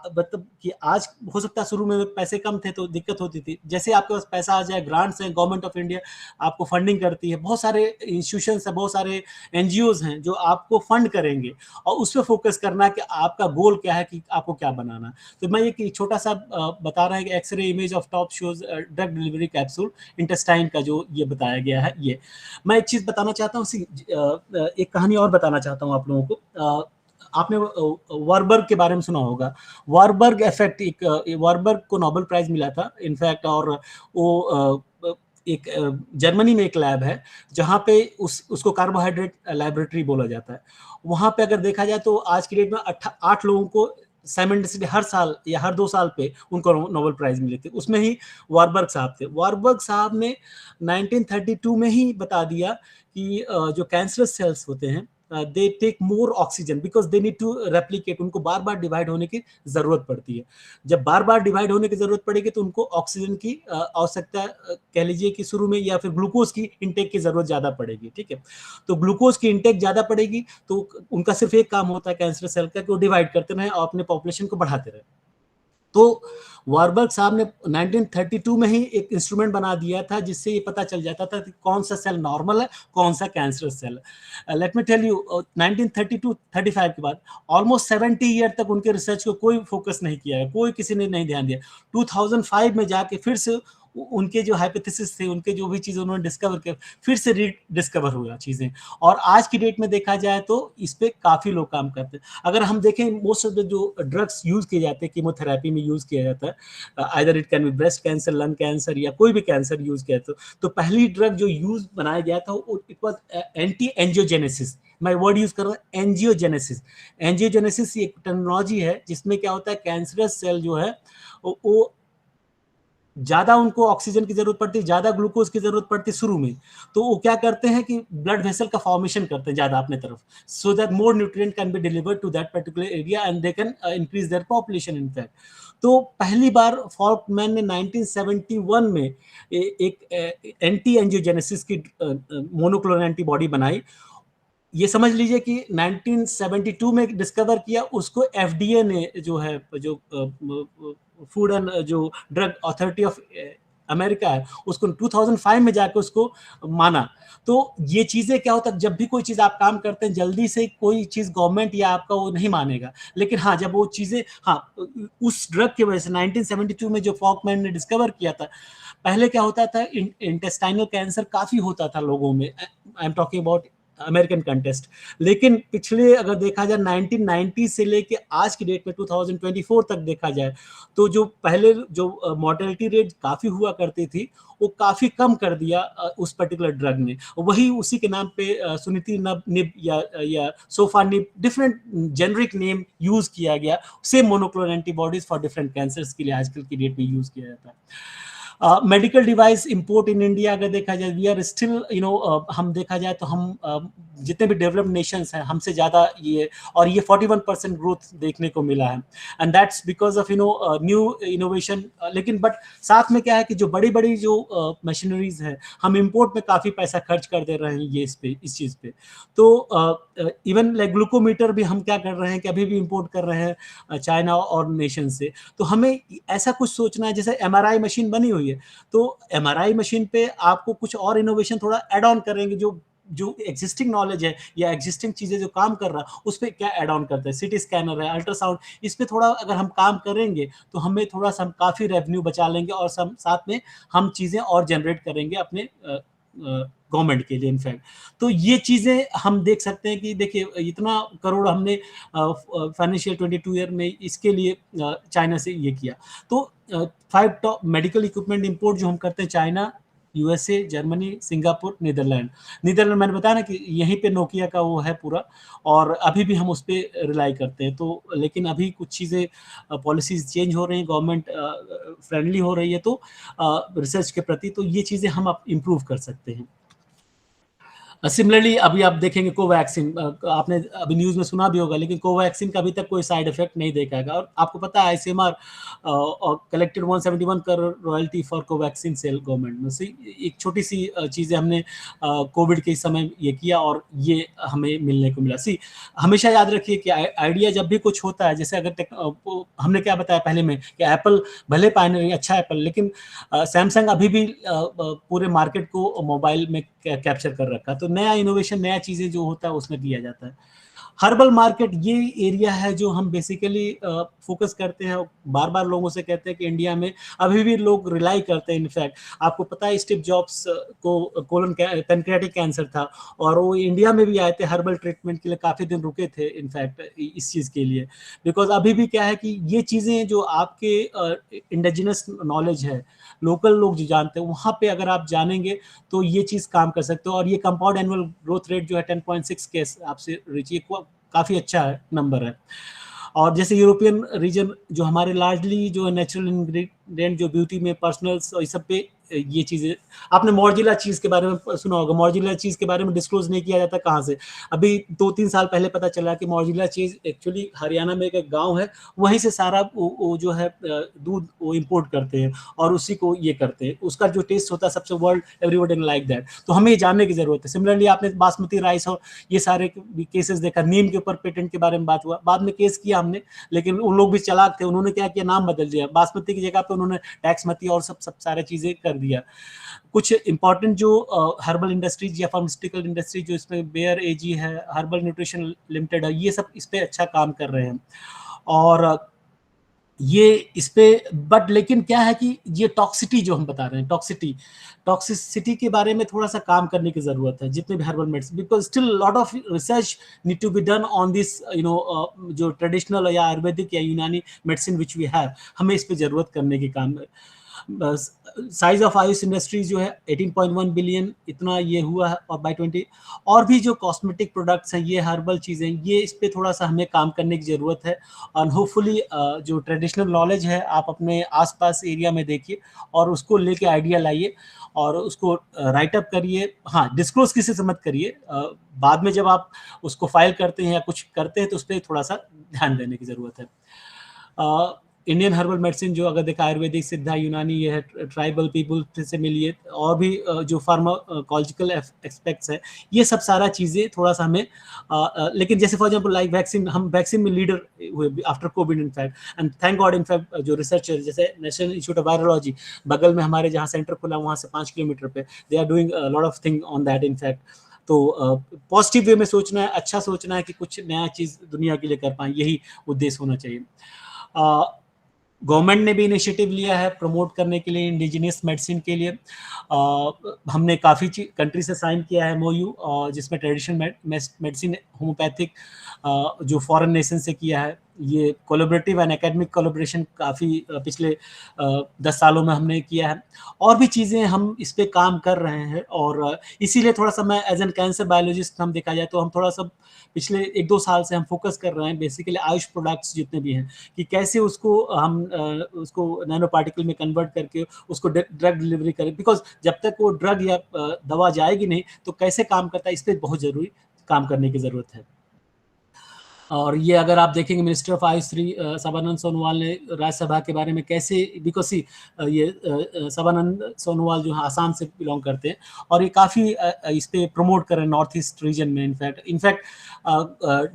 मतलब कि आज हो सकता है शुरू में पैसे कम थे तो दिक्कत होती थी। जैसे आपके पास पैसा आ जाए, ग्रांट्स हैं, गवर्नमेंट ऑफ इंडिया आपको फंडिंग करती है, बहुत सारे इंस्टीट्यूशंस हैं, बहुत सारे एनजीओज हैं जो आपको फंड करेंगे, और उस पे फोकस करना है कि आपका गोल क्या है, कि आपको क्या बनाना है। तो मैं एक छोटा सा बता रहा है कि X ray image of top shows drug delivery capsule intestine का जो ये बताया गया है। ये मैं एक चीज बताना चाहता हूँ, एक कहानी और बताना चाहता हूँ आप लोगों को। आपने वारबर्ग के बारे में सुना होगा। वारबर्ग इफेक्ट, एक वारबर्ग को नोबेल प्राइज मिला था इनफैक्ट, और वो एक जर्मनी में एक लैब है जहाँ पे उसको कार्बोहाइड्रेट लैबोरेटरी बोला जाता है। वहाँ पे अगर देखा जाए तो आज की डेट में 8 लोगों को साइमल्टेनियसली हर साल या हर 2 साल पे उनको नोबेल प्राइज मिले थे। उसमें ही वारबर्ग साहब थे। वारबर्ग साहब ने 1932 में ही बता दिया कि जो कैंसरस सेल्स होते हैं, they take more oxygen because they need to replicate. उनको बार बार डिवाइड होने की जरूरत पड़ती है। जब बार बार डिवाइड होने की जरूरत पड़ेगी तो उनको ऑक्सीजन की आवश्यकता, कह लीजिए कि शुरू में, या फिर ग्लूकोज की इंटेक की जरूरत ज्यादा पड़ेगी। ठीक है, तो ग्लूकोज की इंटेक ज्यादा पड़ेगी तो उनका सिर्फ एक काम होता है कैंसर सेल का, कि वो डिवाइड करते रहे और अपने पॉपुलेशन को बढ़ाते रहे। तो वारबर्ग साहब ने 1932 में ही एक इंस्ट्रूमेंट बना दिया था जिससे ये पता चल जाता था कि कौन सा सेल नॉर्मल है, कौन सा कैंसर सेल है। लेट मी टेल यू, 1932-35 के बाद ऑलमोस्ट 70 ईयर तक उनके रिसर्च को कोई फोकस नहीं किया है, कोई किसी ने नहीं ध्यान दिया। 2005 में जाके फिर से उनके जो हाइपोथेसिस थे, उनके जो भी चीज़ उन्होंने डिस्कवर किया, फिर से रीडिस्कवर हुआ चीज़ें। और आज की डेट में देखा जाए तो इस पे काफ़ी लोग काम करते हैं। अगर हम देखें, मोस्ट ऑफ द जो ड्रग्स यूज़ किए जाते हैं कीमोथेरेपी में यूज़ किया जाता है, either it can be breast cancer, lung cancer, या कोई भी कैंसर यूज़ किया तो पहली ड्रग जो यूज़ बनाया गया था इट वाज एंटी एंजियोजेनेसिस। मैं वर्ड यूज कर रहा हूँ, एंजियोजेनेसिस। एंजियोजेनेसिस एक टेक्नोलॉजी है जिसमें क्या होता है, कैंसरस सेल जो है वो ज्यादा उनको ऑक्सीजन की जरूरत पड़ती है, ज्यादा ग्लूकोज की जरूरत पड़ती है शुरू में। तो वो क्या करते हैं कि ब्लड वेसल का फॉर्मेशन करते हैं ज्यादा अपने तरफ, so that more nutrient can be delivered to that particular area and they can increase their population in fact. तो पहली बार फॉल्कमैन ने 1971 में एक एंटी एंजियोजेनेसिस की मोनोक्लोनल एंटीबॉडी बनाई। ये समझ लीजिए कि 1972 में डिस्कवर किया, उसको एफडीए ने जो है, जो फूड एंड जो ड्रग अथॉरिटी ऑफ अमेरिका है, उसको 2005 में जाकर उसको माना। तो ये चीजें क्या होता है, जब भी कोई चीज आप काम करते हैं, जल्दी से कोई चीज गवर्नमेंट या आपका वो नहीं मानेगा, लेकिन हाँ जब वो चीजें, हाँ उस ड्रग की वजह से 1972 में जो फॉकमैन ने डिस्कवर किया था, पहले क्या होता था, इंटेस्टाइनल कैंसर काफी होता था लोगों में, I am talking about American contest. लेकिन पिछले अगर देखा जाए 1990 से लेके आज की डेट में 2024 तक देखा जाए, तो जो पहले जो मॉर्टेलिटी रेट काफी हुआ करती थी, वो काफी कम कर दिया उस पर्टिकुलर ड्रग ने। वही उसी के नाम पे सुनिति निब या सोफानिब, डिफरेंट जेनरिक नेम यूज किया गया, same monoclonal antibodies for different cancers के लिए आजकल की डेट में यूज किया जाता है। Medical device import in India अगर देखा जाए, वी आर स्टिल हम देखा जाए तो हम जितने भी डेवलप्ड नेशंस हैं हमसे ज़्यादा ये, और ये 41% ग्रोथ देखने को मिला है, and that's because of new innovation. लेकिन बट साथ में क्या है कि जो बड़ी बड़ी जो मशीनरीज हैं, हम इंपोर्ट में काफ़ी पैसा खर्च कर दे रहे हैं ये इस चीज़ पे। तो इवन लाइक ग्लूकोमीटर भी हम क्या कर रहे हैं कि अभी भी इंपोर्ट कर रहे हैं चाइना और नेशन से। तो हमें ऐसा कुछ सोचना है, जैसे MRI मशीन बनी हुई है, तो MRI मशीन पे आपको कुछ और इनोवेशन थोड़ा ऐड ऑन करेंगे, जो जो एग्जिस्टिंग नॉलेज है या एग्जिस्टिंग चीज़ें जो काम कर रहा है उस पर क्या एड ऑन करते हैं, सिटी स्कैनर है, अल्ट्रासाउंड, इस पे थोड़ा अगर हम काम करेंगे तो हमें थोड़ा सा हम काफ़ी रेवेन्यू बचा लेंगे और साथ में हम चीज़ें और जनरेट करेंगे अपने गवर्नमेंट के लिए इनफैक्ट। तो ये चीज़ें हम देख सकते हैं कि देखिए इतना करोड़ हमने फाइनेंशियल 22 ईयर में इसके लिए चाइना से ये किया। तो 5 टॉप मेडिकल इक्विपमेंट इंपोर्ट जो हम करते हैं China, USA, Germany, Singapore, Netherland. Netherland मैंने बताया ना कि यहीं पे नोकिया का वो है पूरा, और अभी भी हम उस पे रिलाई करते हैं। तो लेकिन अभी कुछ चीज़ें पॉलिसीज़ चेंज हो रही हैं, गवर्नमेंट फ्रेंडली हो रही है तो रिसर्च के प्रति, तो ये चीज़ें हम अब इम्प्रूव कर सकते हैं। सिमिलरली अभी आप देखेंगे कोवैक्सीन, आपने अभी न्यूज़ में सुना भी होगा, लेकिन कोवैक्सीन का अभी तक कोई साइड इफेक्ट नहीं देखा गया। और आपको पता है ICMR collected 171 crore royalty for Covaxin sale government में से। एक छोटी सी चीज़ें हमने कोविड के समय ये किया और ये हमें मिलने को मिला। सी हमेशा याद रखिए कि आइडिया जब भी कुछ होता है, जैसे अगर हमने क्या बताया पहले में कि एप्पल भले पायनियर अच्छा एप्पल, लेकिन सैमसंग अभी भी पूरे मार्केट को मोबाइल में कैप्चर कर रखा। तो नया इनोवेशन, नया चीज़ें जो होता है उसमें किया जाता है। हर्बल मार्केट ये एरिया है जो हम बेसिकली फोकस करते हैं। बार बार लोगों से कहते हैं कि इंडिया में अभी भी लोग रिलाई करते हैं। इनफैक्ट आपको पता है स्टीव जॉब्स को कोलन पैनक्रियाटिक कैंसर था और वो इंडिया में भी आए थे हर्बल ट्रीटमेंट के लिए, काफ़ी दिन रुके थे इनफैक्ट इस चीज़ के लिए। बिकॉज अभी भी क्या है कि ये चीज़ें जो आपके इंडिजिनस नॉलेज है, लोकल लोग जो जानते हैं, वहाँ पे अगर आप जानेंगे तो ये चीज़ काम कर सकते हो। और ये कंपाउंड एनुअल ग्रोथ रेट जो है 10.6 के आपसे रिची काफ़ी अच्छा नंबर है। और जैसे यूरोपियन रीजन जो हमारे लार्जली जो नेचुरल इंग्रेडिएंट जो ब्यूटी में, पर्सनल्स और इस सब पे ये चीज़ें, आपने मॉर्जिला चीज़ के बारे में सुना होगा। मॉर्जिला चीज़ के बारे में डिस्क्लोज नहीं किया जाता कहाँ से। अभी 2-3 साल पहले पता चला कि मॉर्जिला चीज़ एक्चुअली हरियाणा में एक गांव है, वहीं से सारा वो जो है दूध वो इंपोर्ट करते हैं और उसी को ये करते हैं। उसका जो टेस्ट होता है सबसे वर्ल्ड एवरीबॉडी लाइक दैट। तो हमें ये जानने की ज़रूरत है। सिमिलरली आपने बासमती राइस और ये सारे केसेस देखा, नीम के ऊपर पेटेंट के बारे में बात हुआ, बाद में केस किया हमने, लेकिन उन लोग भी चालाक थे, उन्होंने क्या किया, नाम बदल दिया, बासमती की जगह पे उन्होंने टैक्समती और सब सारे चीज़ें कर दिया। कुछ इंपॉर्टेंट जो हर्बल इंडस्ट्रीज या फार्मास्यूटिकल इंडस्ट्री जो इसमें बेयर एजी है, हर्बल न्यूट्रिशन लिमिटेड है, ये सब इस पे अच्छा काम कर रहे हैं। और ये इस पे बट लेकिन क्या है कि ये टॉक्सिटी जो हम बता रहे हैं, टॉक्सिसिटी के बारे में थोड़ा सा काम करने की जरूरत है जितने भी herbal medicine, because still lot of research need to be done on this जो ट्रेडिशनल या आयुर्वेदिक या यूनानी मेडिसिन विच वी हैव, हमें इस पे जरूरत करने की काम है। साइज ऑफ आयुष इंडस्ट्रीज जो है 18.1 बिलियन इतना ये हुआ है। और बाय 20 और भी जो कॉस्मेटिक प्रोडक्ट्स हैं, ये हर्बल चीज़ें, ये इस पे थोड़ा सा हमें काम करने की ज़रूरत है। और होपफुली जो ट्रेडिशनल नॉलेज है आप अपने आसपास एरिया में देखिए और उसको लेके आइडिया लाइए और उसको राइट अप करिए। हाँ, डिस्क्लोज किसी से मत करिए, बाद में जब आप उसको फाइल करते हैं या कुछ करते हैं तो उस पर थोड़ा सा ध्यान देने की ज़रूरत है। इंडियन हर्बल मेडिसिन जो अगर देखा, आयुर्वेदिक, सिद्धा, यूनानी, ये है, ट्राइबल पीपल से मिलिए, और भी जो फार्माकोलॉजिकल एस्पेक्ट्स है, ये सब सारा चीज़ें थोड़ा सा हमें लेकिन जैसे फॉर एग्जांपल लाइक वैक्सीन, हम वैक्सीन में लीडर हुए after Covid in fact, and thank God in fact जो रिसर्चर जैसे नेशनल इंस्टीट्यूट ऑफ वायरोलॉजी बगल में हमारे जहाँ सेंटर खुला वहाँ से 5 किलोमीटर पे, they are doing lot of thing on that in fact. तो पॉजिटिव वे में सोचना है, अच्छा सोचना है कि कुछ नया चीज़ दुनिया के लिए कर पाएँ, यही उद्देश्य होना चाहिए। गवर्नमेंट ने भी इनिशिएटिव लिया है प्रमोट करने के लिए इंडिजिनियस मेडिसिन के लिए। हमने काफ़ी कंट्री से साइन किया है MOU जिसमें ट्रेडिशनल मेडिसिन, होम्योपैथिक जो फॉरेन नेशन से किया है। ये कोलैबोरेटिव एंड एकेडमिक कोलैबोरेशन काफ़ी पिछले 10 सालों में हमने किया है। और भी चीज़ें हम इस पे काम कर रहे हैं और इसीलिए थोड़ा सा मैं एज एन कैंसर बायोलॉजिस्ट, हम देखा जाए तो हम थोड़ा सा पिछले 1-2 साल से हम फोकस कर रहे हैं बेसिकली आयुष प्रोडक्ट्स जितने भी हैं, कि कैसे उसको हम उसको नैनो पार्टिकल में कन्वर्ट करके उसको ड्रग डिलीवरी करें। बिकॉज जब तक वो ड्रग या दवा जाएगी नहीं तो कैसे काम करता है, इस पर बहुत ज़रूरी काम करने की ज़रूरत है। और ये अगर आप देखेंगे मिनिस्टर ऑफ आयुष श्री सर्बानंद सोनोवाल ने राज्यसभा के बारे में कैसे, बिकॉज ये सर्बानंद सोनोवाल जो है आसाम से बिलोंग करते हैं और ये काफ़ी इस पे प्रमोट कर रहे हैं नॉर्थ ईस्ट रीजन में। In fact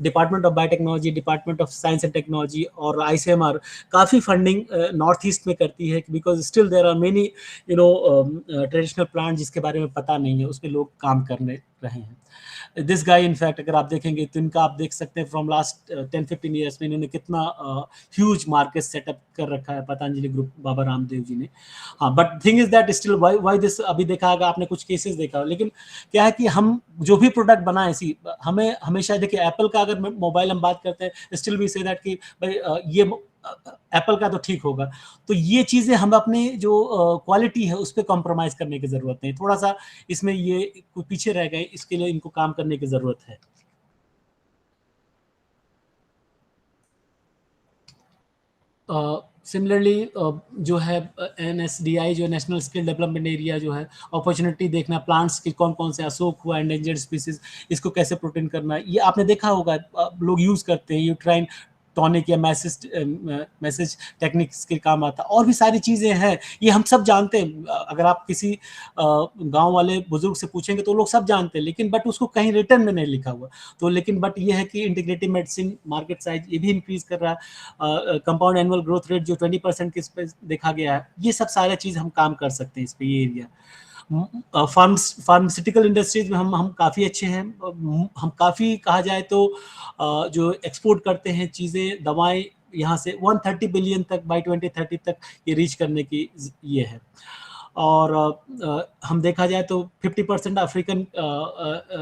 department of biotechnology, department of science and technology और ICMR काफ़ी फंडिंग नॉर्थ ईस्ट में करती है, because still there are many traditional plant जिसके बारे में पता नहीं है, उस पर लोग काम करने रहे हैं। दिस गाय इनफैक्ट अगर आप देखेंगे तो इनका आप देख सकते हैं फ्रॉम लास्ट 10-15 ईयर्स में इन्होंने कितना ह्यूज मार्केट सेटअप कर रखा है पतंजलि ग्रुप, बाबा रामदेव जी ने। हाँ, but thing is that still why this, अभी देखा होगा आपने कुछ केसेस देखा, लेकिन क्या है कि हम जो भी प्रोडक्ट बनाए सी हमें हमेशा देखिए, एप्पल का अगर मोबाइल हम बात करते हैं स्टिल वी से दैट कि भाई ये एप्पल का तो ठीक होगा, तो ये चीज़ें हम अपने जो क्वालिटी है उस पर कॉम्प्रोमाइज़ करने की ज़रूरत नहीं, थोड़ा सा इसमें ये पीछे रह गए, इसके लिए इनको काम करने की ज़रूरत है। सिमिलरली जो है NSDI जो नेशनल स्किल डेवलपमेंट एरिया जो है, अपॉर्चुनिटी देखना, प्लांट्स के कौन कौन से, अशोक हुआ, एंडेंजर्ड स्पीसीज, इसको कैसे प्रोटेक्ट करना है, ये आपने देखा होगा लोग यूज़ करते हैं, यू ट्राइन टॉनिक या मैसेज टेक्निक्स के काम आता है, और भी सारी चीज़ें हैं, ये हम सब जानते हैं। अगर आप किसी गांव वाले बुजुर्ग से पूछेंगे तो लोग सब जानते हैं, लेकिन बट उसको कहीं रिटर्न में नहीं लिखा हुआ। तो लेकिन बट ये है कि इंटीग्रेटिव मेडिसिन मार्केट साइज ये भी इंक्रीज कर रहा है, कंपाउंड एनुअल ग्रोथ रेट जो 20% के इस पे देखा गया है, ये सब सारा चीज़ हम काम कर सकते हैं इस पे, ये एरिया। फार्मास्यूटिकल इंडस्ट्रीज में हम काफ़ी अच्छे हैं, हम काफ़ी कहा जाए तो जो एक्सपोर्ट करते हैं चीज़ें, दवाएं यहाँ से 130 बिलियन तक बाई 2030 तक ये रीच करने की ये है। और हम देखा जाए तो 50% अफ्रीकन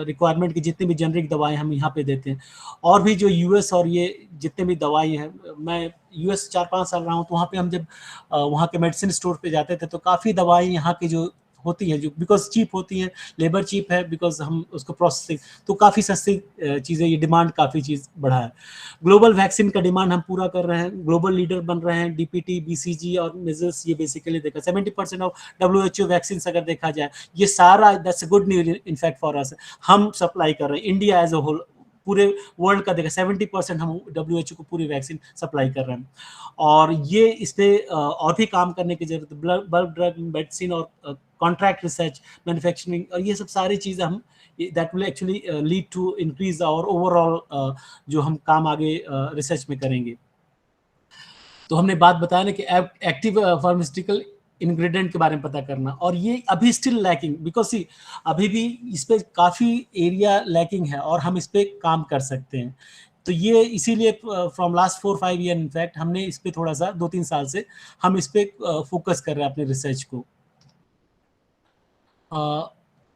रिक्वायरमेंट की जितनी भी जेनरिक दवाएं हम यहाँ पे देते हैं, और भी जो US और ये जितने भी दवाई हैं, मैं US 4-5 साल रहा हूँ, तो वहाँ पे हम जब वहाँ के मेडिसिन स्टोर पे जाते थे तो काफ़ी दवाएं यहाँ की जो होती हैं, जो बिकॉज चीप होती हैं, लेबर चीप है, बिकॉज हम उसको प्रोसेसिंग, तो काफ़ी सस्ती चीज़ें, ये डिमांड काफ़ी चीज़ बढ़ा है। ग्लोबल वैक्सीन का डिमांड हम पूरा कर रहे हैं, ग्लोबल लीडर बन रहे हैं, DPT, BCG और मिजल्स, ये बेसिकली देखा 70% ऑफ WHO वैक्सीन अगर देखा जाए, ये सारा that's good news in fact for us, हम सप्लाई कर रहे हैं, इंडिया एज अ होल पूरे वर्ल्ड का देखा 70% हम WHO को पूरी वैक्सीन सप्लाई कर रहे हैं। और ये इस पर और भी काम करने की जरूरत है, बल्क ड्रग मेडिसिन और कॉन्ट्रैक्ट रिसर्च, मैन्युफैक्चरिंग, और ये सब सारी चीज़ें हम that will actually lead to increase और ओवरऑल जो हम काम आगे रिसर्च में करेंगे। तो हमने बात बताया ना कि एक्टिव फार्मास्यूटिकल इंग्रेडिएंट के बारे में पता करना, और ये अभी स्टिल लैकिंग, बिकॉज सी अभी भी इस पे काफ़ी एरिया लैकिंग है और हम इस पे काम कर सकते हैं। तो ये इसीलिए फ्रॉम लास्ट 4-5 ईयर इनफैक्ट हमने इस पे थोड़ा सा 2-3 साल से हम इस पे फोकस कर रहे हैं अपने रिसर्च को।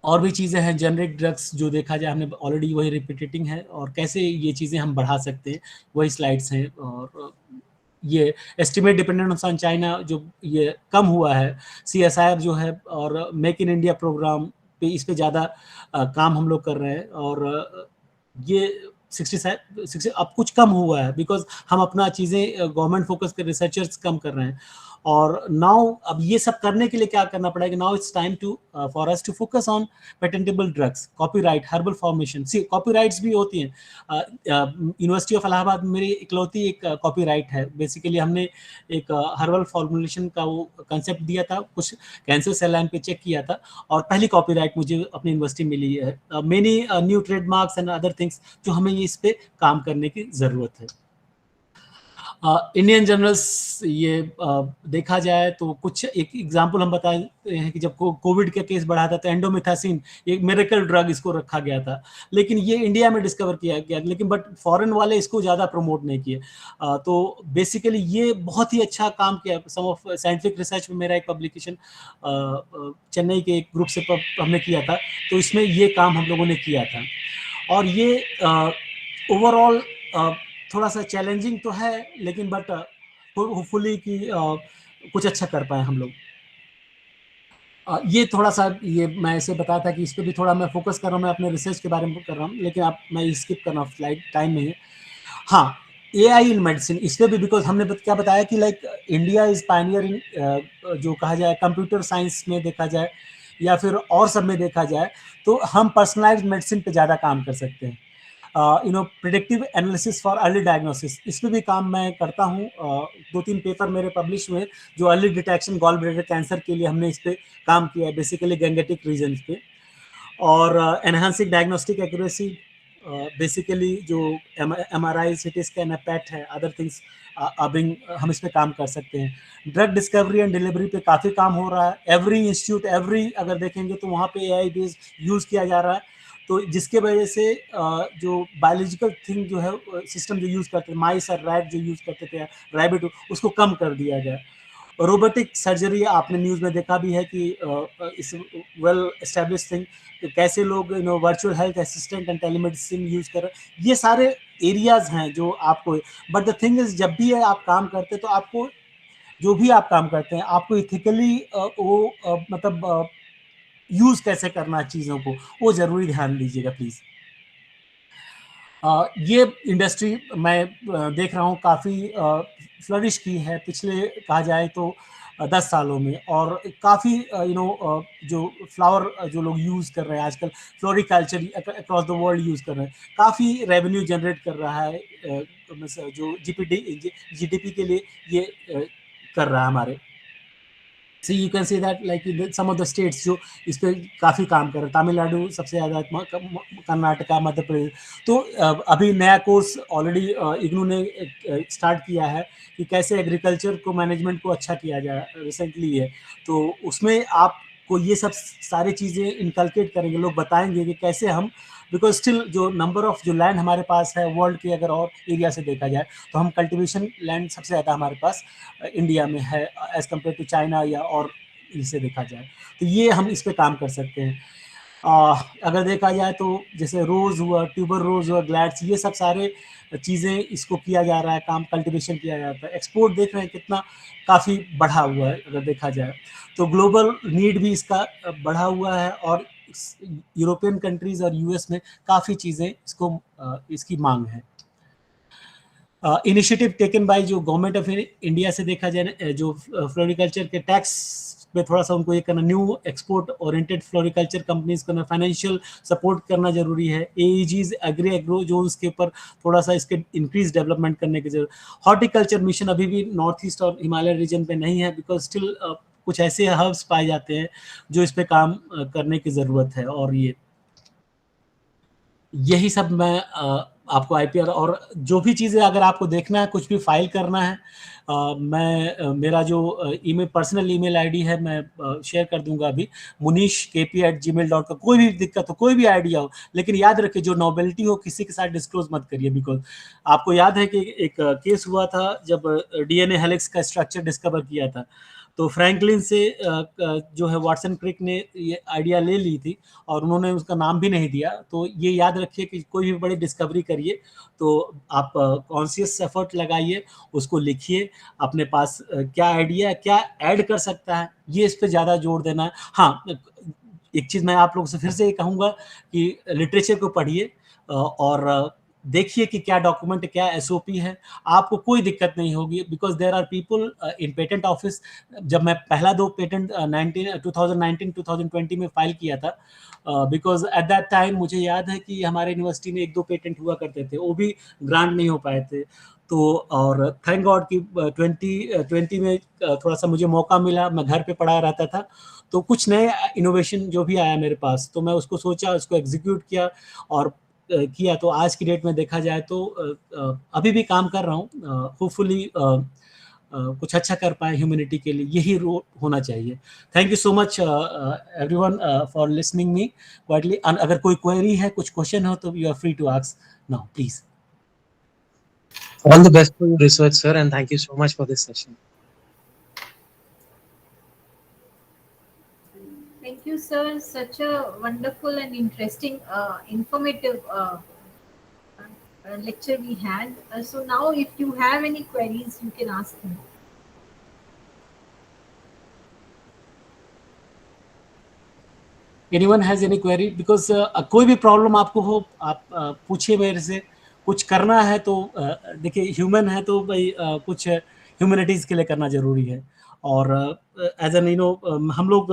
और भी चीज़ें हैं, जेनरिक ड्रग्स जो देखा जाए, हमने ऑलरेडी वही रिपीटिंग है, और कैसे ये चीज़ें हम बढ़ा सकते हैं वही स्लाइड्स हैं। और ये एस्टिमेट डिपेंडेंस ऑन चाइना जो ये कम हुआ है, CSIR जो है और मेक इन इंडिया प्रोग्राम पे, इस पे ज़्यादा काम हम लोग कर रहे हैं, और ये 60 अब कुछ कम हुआ है, बिकॉज हम अपना चीज़ें गवर्नमेंट फोकस कर, रिसर्चर्स कम कर रहे हैं। और नाउ अब ये सब करने के लिए क्या करना पड़ेगा, now it's time to for us to focus on patentable drugs, copyright, herbal formation. See copyrights भी होती हैं, यूनिवर्सिटी ऑफ इलाहाबाद मेरी इकलौती एक कॉपीराइट है। बेसिकली हमने एक हर्बल फॉर्मुलेशन का वो कंसेप्ट दिया था, कुछ कैंसर सेल लाइन पे चेक किया था, और पहली कॉपीराइट मुझे अपनी यूनिवर्सिटी मिली है। Many new trademarks and other things जो हमें इस पे काम करने की ज़रूरत है। इंडियन जर्नल्स ये देखा जाए तो कुछ एक एग्जांपल हम बताते हैं कि जब कोविड का केस बढ़ा था तो एंडोमेथासिन एक मिरेकल ड्रग इसको रखा गया था, लेकिन ये इंडिया में डिस्कवर किया गया, लेकिन बट फॉरेन वाले इसको ज़्यादा प्रमोट नहीं किए। तो बेसिकली ये बहुत ही अच्छा काम किया। सम ऑफ साइंटिफिक रिसर्च में मेरा एक पब्लिकेशन चेन्नई के एक ग्रुप से हमने किया था, तो इसमें ये काम हम लोगों ने किया था। और ये ओवरऑल थोड़ा सा चैलेंजिंग तो है, लेकिन बट होपफुली कि कुछ अच्छा कर पाए हम लोग। ये थोड़ा सा ये मैं ऐसे बताया था कि इस पर भी थोड़ा मैं फोकस कर रहा हूँ, मैं अपने रिसर्च के बारे में कर रहा हूँ, लेकिन आप मैं स्किप कर रहा हूँ, स्लाइड टाइम में है। हाँ, AI इन मेडिसिन, इस पर भी बिकॉज हमने क्या बताया कि लाइक इंडिया इज पायनियर इन जो कहा जाए कंप्यूटर साइंस में देखा जाए या फिर और सब में देखा जाए, तो हम पर्सनलाइज्ड मेडिसिन पे ज़्यादा काम कर सकते हैं। Predictive analysis for early diagnosis, इस पे भी काम मैं करता हूँ। 2-3 पेपर मेरे पब्लिश हुए जो early detection gall bladder cancer के लिए हमने इस पे काम किया है, बेसिकली गैंगेटिक रीजन पे। और एनहांसिंग डायग्नोस्टिक एक्यूरेसी, बेसिकली जो MRI, CT स्कैन, पैट है, अदर थिंग्स अबिंग हम इस पे काम कर सकते हैं। ड्रग डिस्कवरी एंड डिलीवरी पे काफ़ी काम हो रहा है। एवरी इंस्टीट्यूट, अगर देखेंगे तो वहाँ पे AI बेस्ड यूज़ किया जा रहा है, तो जिसके वजह से जो बायोलॉजिकल थिंग जो है सिस्टम जो यूज़ करते थे, माइस और रैट जो यूज़ करते थे, रैबिट, उसको कम कर दिया गया। रोबोटिक सर्जरी आपने न्यूज़ में देखा भी है कि इस वेल एस्टेब्लिश थिंग, कैसे लोग virtual health assistant and telemedicine use कर रहे हैं। ये सारे एरियाज हैं जो आपको, बट द थिंग इज जब भी आप काम करते हैं तो आपको, जो भी आप काम करते हैं, आपको इथिकली मतलब यूज कैसे करना है चीज़ों को, वो जरूरी ध्यान दीजिएगा प्लीज़। ये इंडस्ट्री मैं देख रहा हूँ काफ़ी फ्लरिश की है पिछले, कहा जाए तो 10 सालों में, और काफ़ी जो फ्लावर जो लोग यूज़ कर रहे हैं आजकल, floriculture across the world use कर रहे हैं, काफ़ी रेवेन्यू जनरेट कर रहा है, जो GDP के लिए ये कर रहा है हमारे। So you can say that like some of the states जो इस पे काफ़ी काम कर रहे हैं, तमिलनाडु सबसे ज़्यादा, कर्नाटका, मध्य प्रदेश। तो अभी नया कोर्स ऑलरेडी इग्नू ने स्टार्ट किया है कि कैसे एग्रीकल्चर को, मैनेजमेंट को अच्छा किया जाए, रिसेंटली है। तो उसमें आपको ये सब सारी चीज़ें इनकलकेट करेंगे, लोग बताएंगे कि कैसे हम, बिकॉज स्टिल जो नंबर ऑफ जो लैंड हमारे पास है वर्ल्ड के अगर और एरिया से देखा जाए तो हम कल्टीवेशन लैंड सबसे ज़्यादा हमारे पास इंडिया में है एज कम्पेयर टू चाइना या और इसे देखा जाए, तो ये हम इस पे काम कर सकते हैं। अगर देखा जाए तो जैसे रोज़ हुआ, ट्यूबर रोज़ हुआ, ग्लैड्स, ये सब सारे चीज़ें इसको किया जा रहा है, काम कल्टीवेशन किया जाता है। एक्सपोर्ट देख रहे हैं कितना काफ़ी बढ़ा हुआ है अगर देखा जाए तो, ग्लोबल नीड भी इसका बढ़ा हुआ है, और यूरोपियन कंट्रीज और US में काफ़ी चीज़ें इसको इसकी मांग है। इनिशिएटिव टेकन बाय जो गवर्नमेंट ऑफ इंडिया से देखा जाए, जो फ्लोरिकल्चर के टैक्स पे थोड़ा सा उनको ये करना, new export oriented floriculture companies को फाइनेंशियल सपोर्ट करना जरूरी है। AEGs, एग्री एग्रो जोन्स के ऊपर थोड़ा सा इसके इंक्रीज डेवलपमेंट करने की जरूरत। हॉर्टिकल्चर मिशन अभी भी नॉर्थ ईस्ट और हिमालय रीजन पे नहीं है, बिकॉज स्टिल कुछ ऐसे हर्ब्स पाए जाते हैं जो इस पे काम करने की ज़रूरत है। और यही सब मैं आपको IPR और जो भी चीज़ें अगर आपको देखना है, कुछ भी फाइल करना है, मैं मेरा जो पर्सनल ईमेल ID है मैं शेयर कर दूंगा अभी, munish@kp@gmail.com। कोई भी दिक्कत हो, कोई भी आइडिया हो, लेकिन याद रखिए जो नॉबेलिटी हो किसी के साथ डिस्क्लोज मत करिए, बिकॉज आपको याद है कि एक केस हुआ था जब DNA हेलिक्स का स्ट्रक्चर डिस्कवर किया था, तो फ्रैंकलिन से जो है वाटसन क्रिक ने ये आइडिया ले ली थी और उन्होंने उसका नाम भी नहीं दिया। तो ये याद रखिए कि कोई भी बड़ी डिस्कवरी करिए तो आप कॉन्शियस एफर्ट लगाइए, उसको लिखिए, अपने पास क्या आइडिया, क्या ऐड कर सकता है, ये इस पर ज़्यादा जोर देना है। हाँ, एक चीज़ मैं आप लोगों से फिर से ये कहूँगा कि लिटरेचर को पढ़िए और देखिए कि क्या डॉक्यूमेंट, क्या SOP है, आपको कोई दिक्कत नहीं होगी, because there are people in patent office. जब मैं पहला 2 पेटेंट 2019-2020 में फाइल किया था, बिकॉज एट दैट टाइम मुझे याद है कि हमारे यूनिवर्सिटी में 1-2 पेटेंट हुआ करते थे, वो भी ग्रांट नहीं हो पाए थे। तो और थैंक गॉड कि 2020 में थोड़ा सा मुझे मौका मिला, मैं घर पे पढ़ा रहता था, तो कुछ नए इनोवेशन जो भी आया मेरे पास, तो मैं उसको सोचा, उसको एग्जीक्यूट किया और किया। तो आज की डेट में देखा जाए तो अभी भी काम कर रहा हूँ, होपफुली कुछ अच्छा कर पाए ह्यूमैनिटी के लिए, यही रोल होना चाहिए। Thank you so much everyone for listening me quietly. अगर कोई क्वेरी है, कुछ क्वेश्चन हो तो you are free to ask now please. All the best for your research, sir, and thank you so much for this session. Thank you, sir. Such a wonderful and interesting, informative lecture we had. So now, if you have any queries, you can ask him. Anyone has any query? Because कोई भी problem आपको हो, आप पूछिए मेरे से। कुछ करना है तो देखिए, ह्यूमन है तो भाई कुछ ह्यूमैनिटीज़ के लिए करना ज़रूरी है। और एज एन हम लोग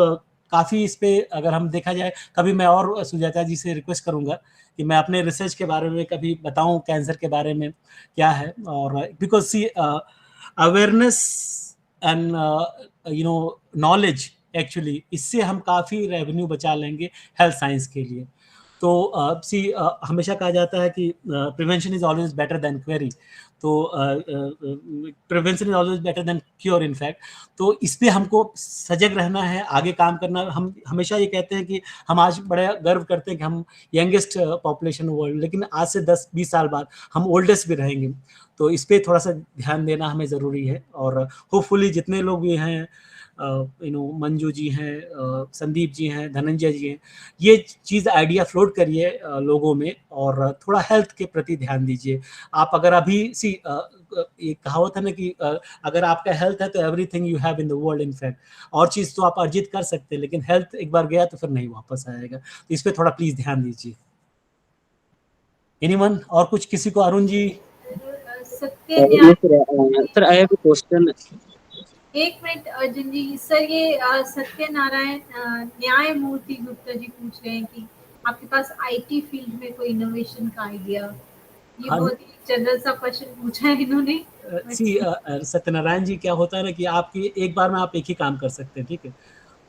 काफ़ी इस पे अगर हम देखा जाए, कभी मैं और सुजाता जी से रिक्वेस्ट करूँगा कि मैं अपने रिसर्च के बारे में कभी बताऊँ कैंसर के बारे में क्या है। और because C awareness and knowledge actually इससे हम काफ़ी रेवेन्यू बचा लेंगे हेल्थ साइंस के लिए। तो हमेशा कहा जाता है कि prevention is always better than cure. तो prevention is always better than cure in fact. तो इस पे हमको सजग रहना है, आगे काम करना। हम हमेशा ये कहते हैं कि हम आज बड़ा गर्व करते हैं कि हम यंगेस्ट पॉपुलेशन वर्ल्ड, लेकिन आज से 10-20 साल बाद हम ओल्डेस्ट भी रहेंगे। तो इस पे थोड़ा-सा ध्यान देना हमें ज़रूरी है। और होपफुली जितने लोग भी हैं, मंजू जी हैं, संदीप जी हैं, धनंजय जी हैं, ये चीज़ आइडिया फ्लोट करिए लोगों में और थोड़ा हेल्थ के प्रति ध्यान दीजिए। आप अगर अभी एक कहावत है ना कि अगर आपका हेल्थ है तो everything you have in the world in fact. और चीज़ तो आप अर्जित कर सकते हैं, लेकिन हेल्थ एक बार गया तो फिर नहीं वापस आएगा। तो इस पे थोड़ा प्लीज़ ध्यान दीजिए। एनीवन और कुछ किसी को? अरुण जी। सत्य न्याय, sir I have a question. एक मिनट अर्जुन जी। सर ये सत्यनारायण न्यायमूर्ति गुप्ता जी पूछ रहे हैं कि आपके पास आईटी फील्ड में कोई इनोवेशन का आइडिया। ये हाँ। बहुत ही जनरल सा क्वेश्चन पूछा है इन्होंने। सत्यनारायण जी, क्या होता है ना कि आपकी एक बार में आप एक ही काम कर सकते हैं, ठीक है?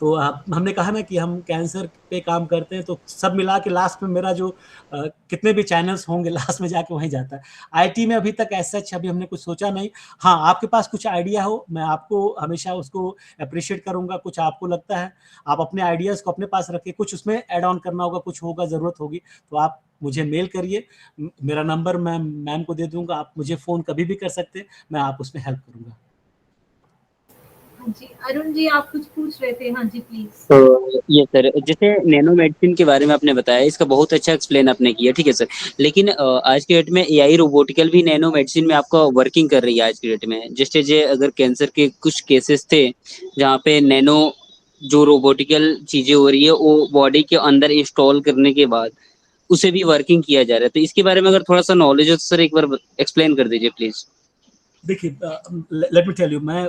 तो हमने कहा ना कि हम कैंसर पे काम करते हैं, तो सब मिला के लास्ट में मेरा जो कितने भी चैनल्स होंगे लास्ट में जाके वहीं जाता है। आईटी में अभी तक ऐसा अच्छा अभी हमने कुछ सोचा नहीं। हाँ, आपके पास कुछ आइडिया हो, मैं आपको हमेशा उसको अप्रिशिएट करूँगा। कुछ आपको लगता है, आप अपने आइडियाज़ को अपने पास रखिए, कुछ उसमें ऐड ऑन करना होगा, कुछ होगा, ज़रूरत होगी, तो आप मुझे मेल करिए। मेरा नंबर मैं मैम को दे दूँगा, आप मुझे फ़ोन कभी भी कर सकते हैं, मैं आप उसमें हेल्प करूँगा। हाँ जी, अरुण जी आप कुछ पूछ रहे थे। हाँ जी प्लीज। तो ये सर, जैसे नैनो मेडिसिन के बारे में आपने बताया, इसका बहुत अच्छा एक्सप्लेन आपने किया, ठीक है सर। लेकिन आज के डेट में एआई रोबोटिकल भी नैनो मेडिसिन में आपका वर्किंग कर रही है आज के डेट में। जैसे अगर कैंसर के कुछ केसेस थे जहाँ पे नैनो जो रोबोटिकल चीजें हो रही है वो बॉडी के अंदर इंस्टॉल करने के बाद उसे भी वर्किंग किया जा रहा है, तो इसके बारे में अगर थोड़ा सा नॉलेज हो तो सर एक बार एक्सप्लेन कर दीजिए प्लीज। देखिए, लेट मी टेल यू, मैं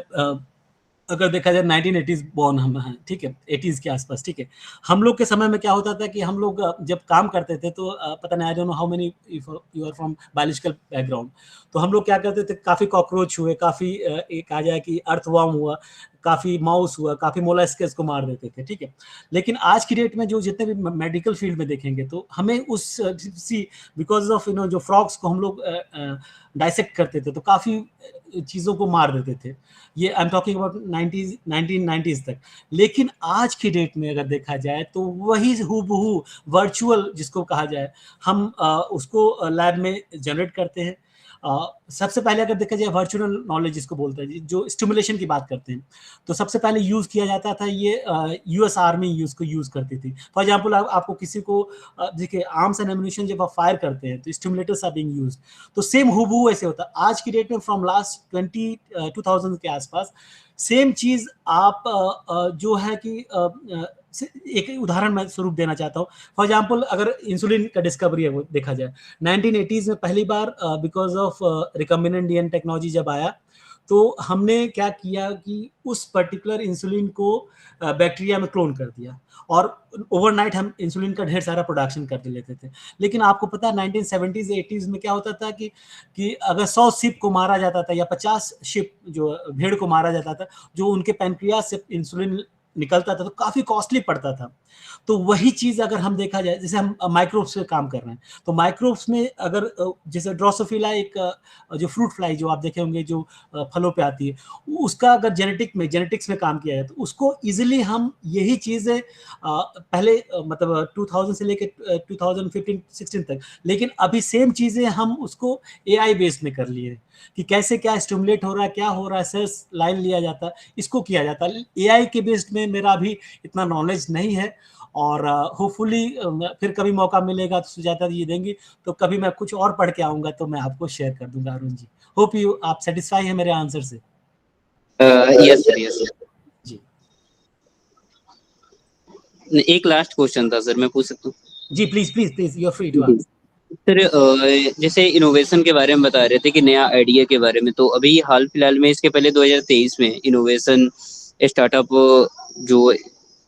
अगर देखा जाए 1980s बॉर्न हम हैं, ठीक है, 80s के आसपास, ठीक है। हम लोग के समय में क्या होता था कि हम लोग जब काम करते थे तो पता नहीं, I don't know how many if you are from biological background, तो हम लोग क्या करते थे, काफ़ी कॉकरोच हुए, काफ़ी एक आ जाए कि अर्थवर्म हुआ, काफ़ी माउस हुआ, काफ़ी मोलस्कस को मार देते थे, ठीक है। लेकिन आज की डेट में जो जितने भी मेडिकल फील्ड में देखेंगे तो हमें उस बिकॉज ऑफ जो फ्रॉग्स को हम लोग डाइसेक्ट करते थे तो काफ़ी चीज़ों को मार देते थे। ये I am talking about 1990s तक। लेकिन आज की डेट में अगर देखा जाए तो वही हूबहू वर्चुअल जिसको कहा जाए, हम उसको लैब में जनरेट करते हैं। सबसे पहले अगर देखा जाए वर्चुअल नॉलेज जिसको बोलते हैं, जो स्टिमुलेशन की बात करते हैं, तो सबसे पहले यूज़ किया जाता था ये यूएस आर्मी यूज़ करती थी। फॉर एग्जाम्पल आपको किसी को देखिए, आर्म्स एंड एम्युनिशन जब आप फायर करते हैं तो स्टिमुलेटर्स आर बीइंग यूज्ड, तो सेम हूबहू ऐसे होता है। आज की डेट में फ्रॉम लास्ट 2000 के आसपास सेम चीज़ आप जो है कि एक उदाहरण मैं स्वरूप देना चाहता हूँ। फॉर एग्जाम्पल अगर इंसुलिन का डिस्कवरी है वो देखा जाए, 1980s में पहली बार because of recombinant DNA technology जब आया, तो हमने क्या किया कि उस पर्टिकुलर इंसुलिन को बैक्टीरिया में क्लोन कर दिया और ओवरनाइट हम इंसुलिन का ढेर सारा प्रोडक्शन कर लेते थे। लेकिन आपको पता है 1970s 80s में क्या होता था कि अगर 100 शिप को मारा जाता था या 50 शिप जो भेड़ को मारा जाता था, जो उनके पैनक्रियास से इंसुलिन निकलता था तो काफ़ी कॉस्टली पड़ता था। तो वही चीज़ अगर हम देखा जाए, जैसे हम माइक्रोब्स पे काम कर रहे हैं, तो माइक्रोब्स में अगर जैसे ड्रोसोफिला एक जो फ्रूट फ्लाई जो आप देखे होंगे जो फलों पे आती है, उसका अगर जेनेटिक्स में काम किया जाए तो उसको ईजिली हम यही चीज़ें पहले मतलब 2000 से लेके 2015-16 तक, लेकिन अभी सेम चीज़ें हम उसको एआई बेस्ड में कर लिए कि कैसे क्या स्टिमुलेट हो रहा है, क्या हो रहा है, सेल्स लाइन लिया जाता है, इसको किया जाता है। एआई के बेस्ड में मेरा अभी इतना नॉलेज नहीं है और होपफुली फिर कभी मौका मिलेगा तो सुजाता जी देंगी तो कभी मैं कुछ और पढ़ के आऊँगा तो मैं आपको शेयर कर दूँगा। अरुण जी, होप यू आप सेटिस्फाई हैं मेरे आंसर से? Yes sir. जी, एक लास्ट क्वेश्चन था सर, मैं पूछ सकता हूँ? जी please you are free to ask. Sir जैसे इनोवेशन के बारे में बता रहे थे कि नया आइडिया के बारे में, तो अभी हाल फिलहाल में इसके पहले 2023 में इनोवेशन स्टार्टअप जो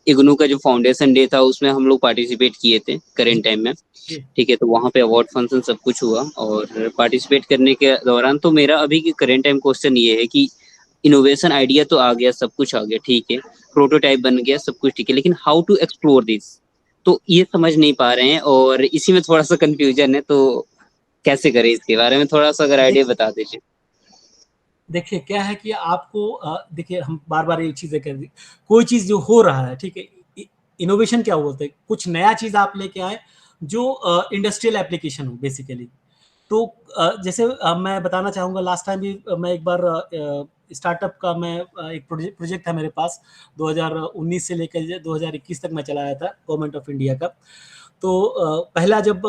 इग्नू का जो फाउंडेशन डे था उसमें हम लोग पार्टिसिपेट किए थे करेंट टाइम में, ठीक है। तो वहाँ पे अवार्ड फंक्शन सब कुछ हुआ, और पार्टिसिपेट करने के दौरान तो मेरा अभी की करेंट टाइम क्वेश्चन ये है कि इनोवेशन आइडिया तो आ गया, सब कुछ आ गया, ठीक है, प्रोटोटाइप बन गया, सब कुछ ठीक है, लेकिन हाउ टू एक्सप्लोर दिस, तो ये समझ नहीं पा रहे हैं, और इसी में थोड़ा सा कंफ्यूजन है। तो कैसे करें, इसके बारे में थोड़ा सा अगर आइडिया बता दीजिए। देखिए क्या है कि आपको देखिए हम बार बार ये चीजें कर दी, कोई चीज जो हो रहा है, ठीक है, इनोवेशन क्या बोलते हैं, कुछ नया चीज आप लेके आए जो इंडस्ट्रियल एप्लीकेशन हो बेसिकली। तो जैसे मैं बताना चाहूँगा, लास्ट टाइम भी मैं एक बार स्टार्टअप का मैं एक प्रोजेक्ट था मेरे पास, 2019 से लेकर 2021 तक मैं चलाया था गवर्नमेंट ऑफ इंडिया का। तो पहला जब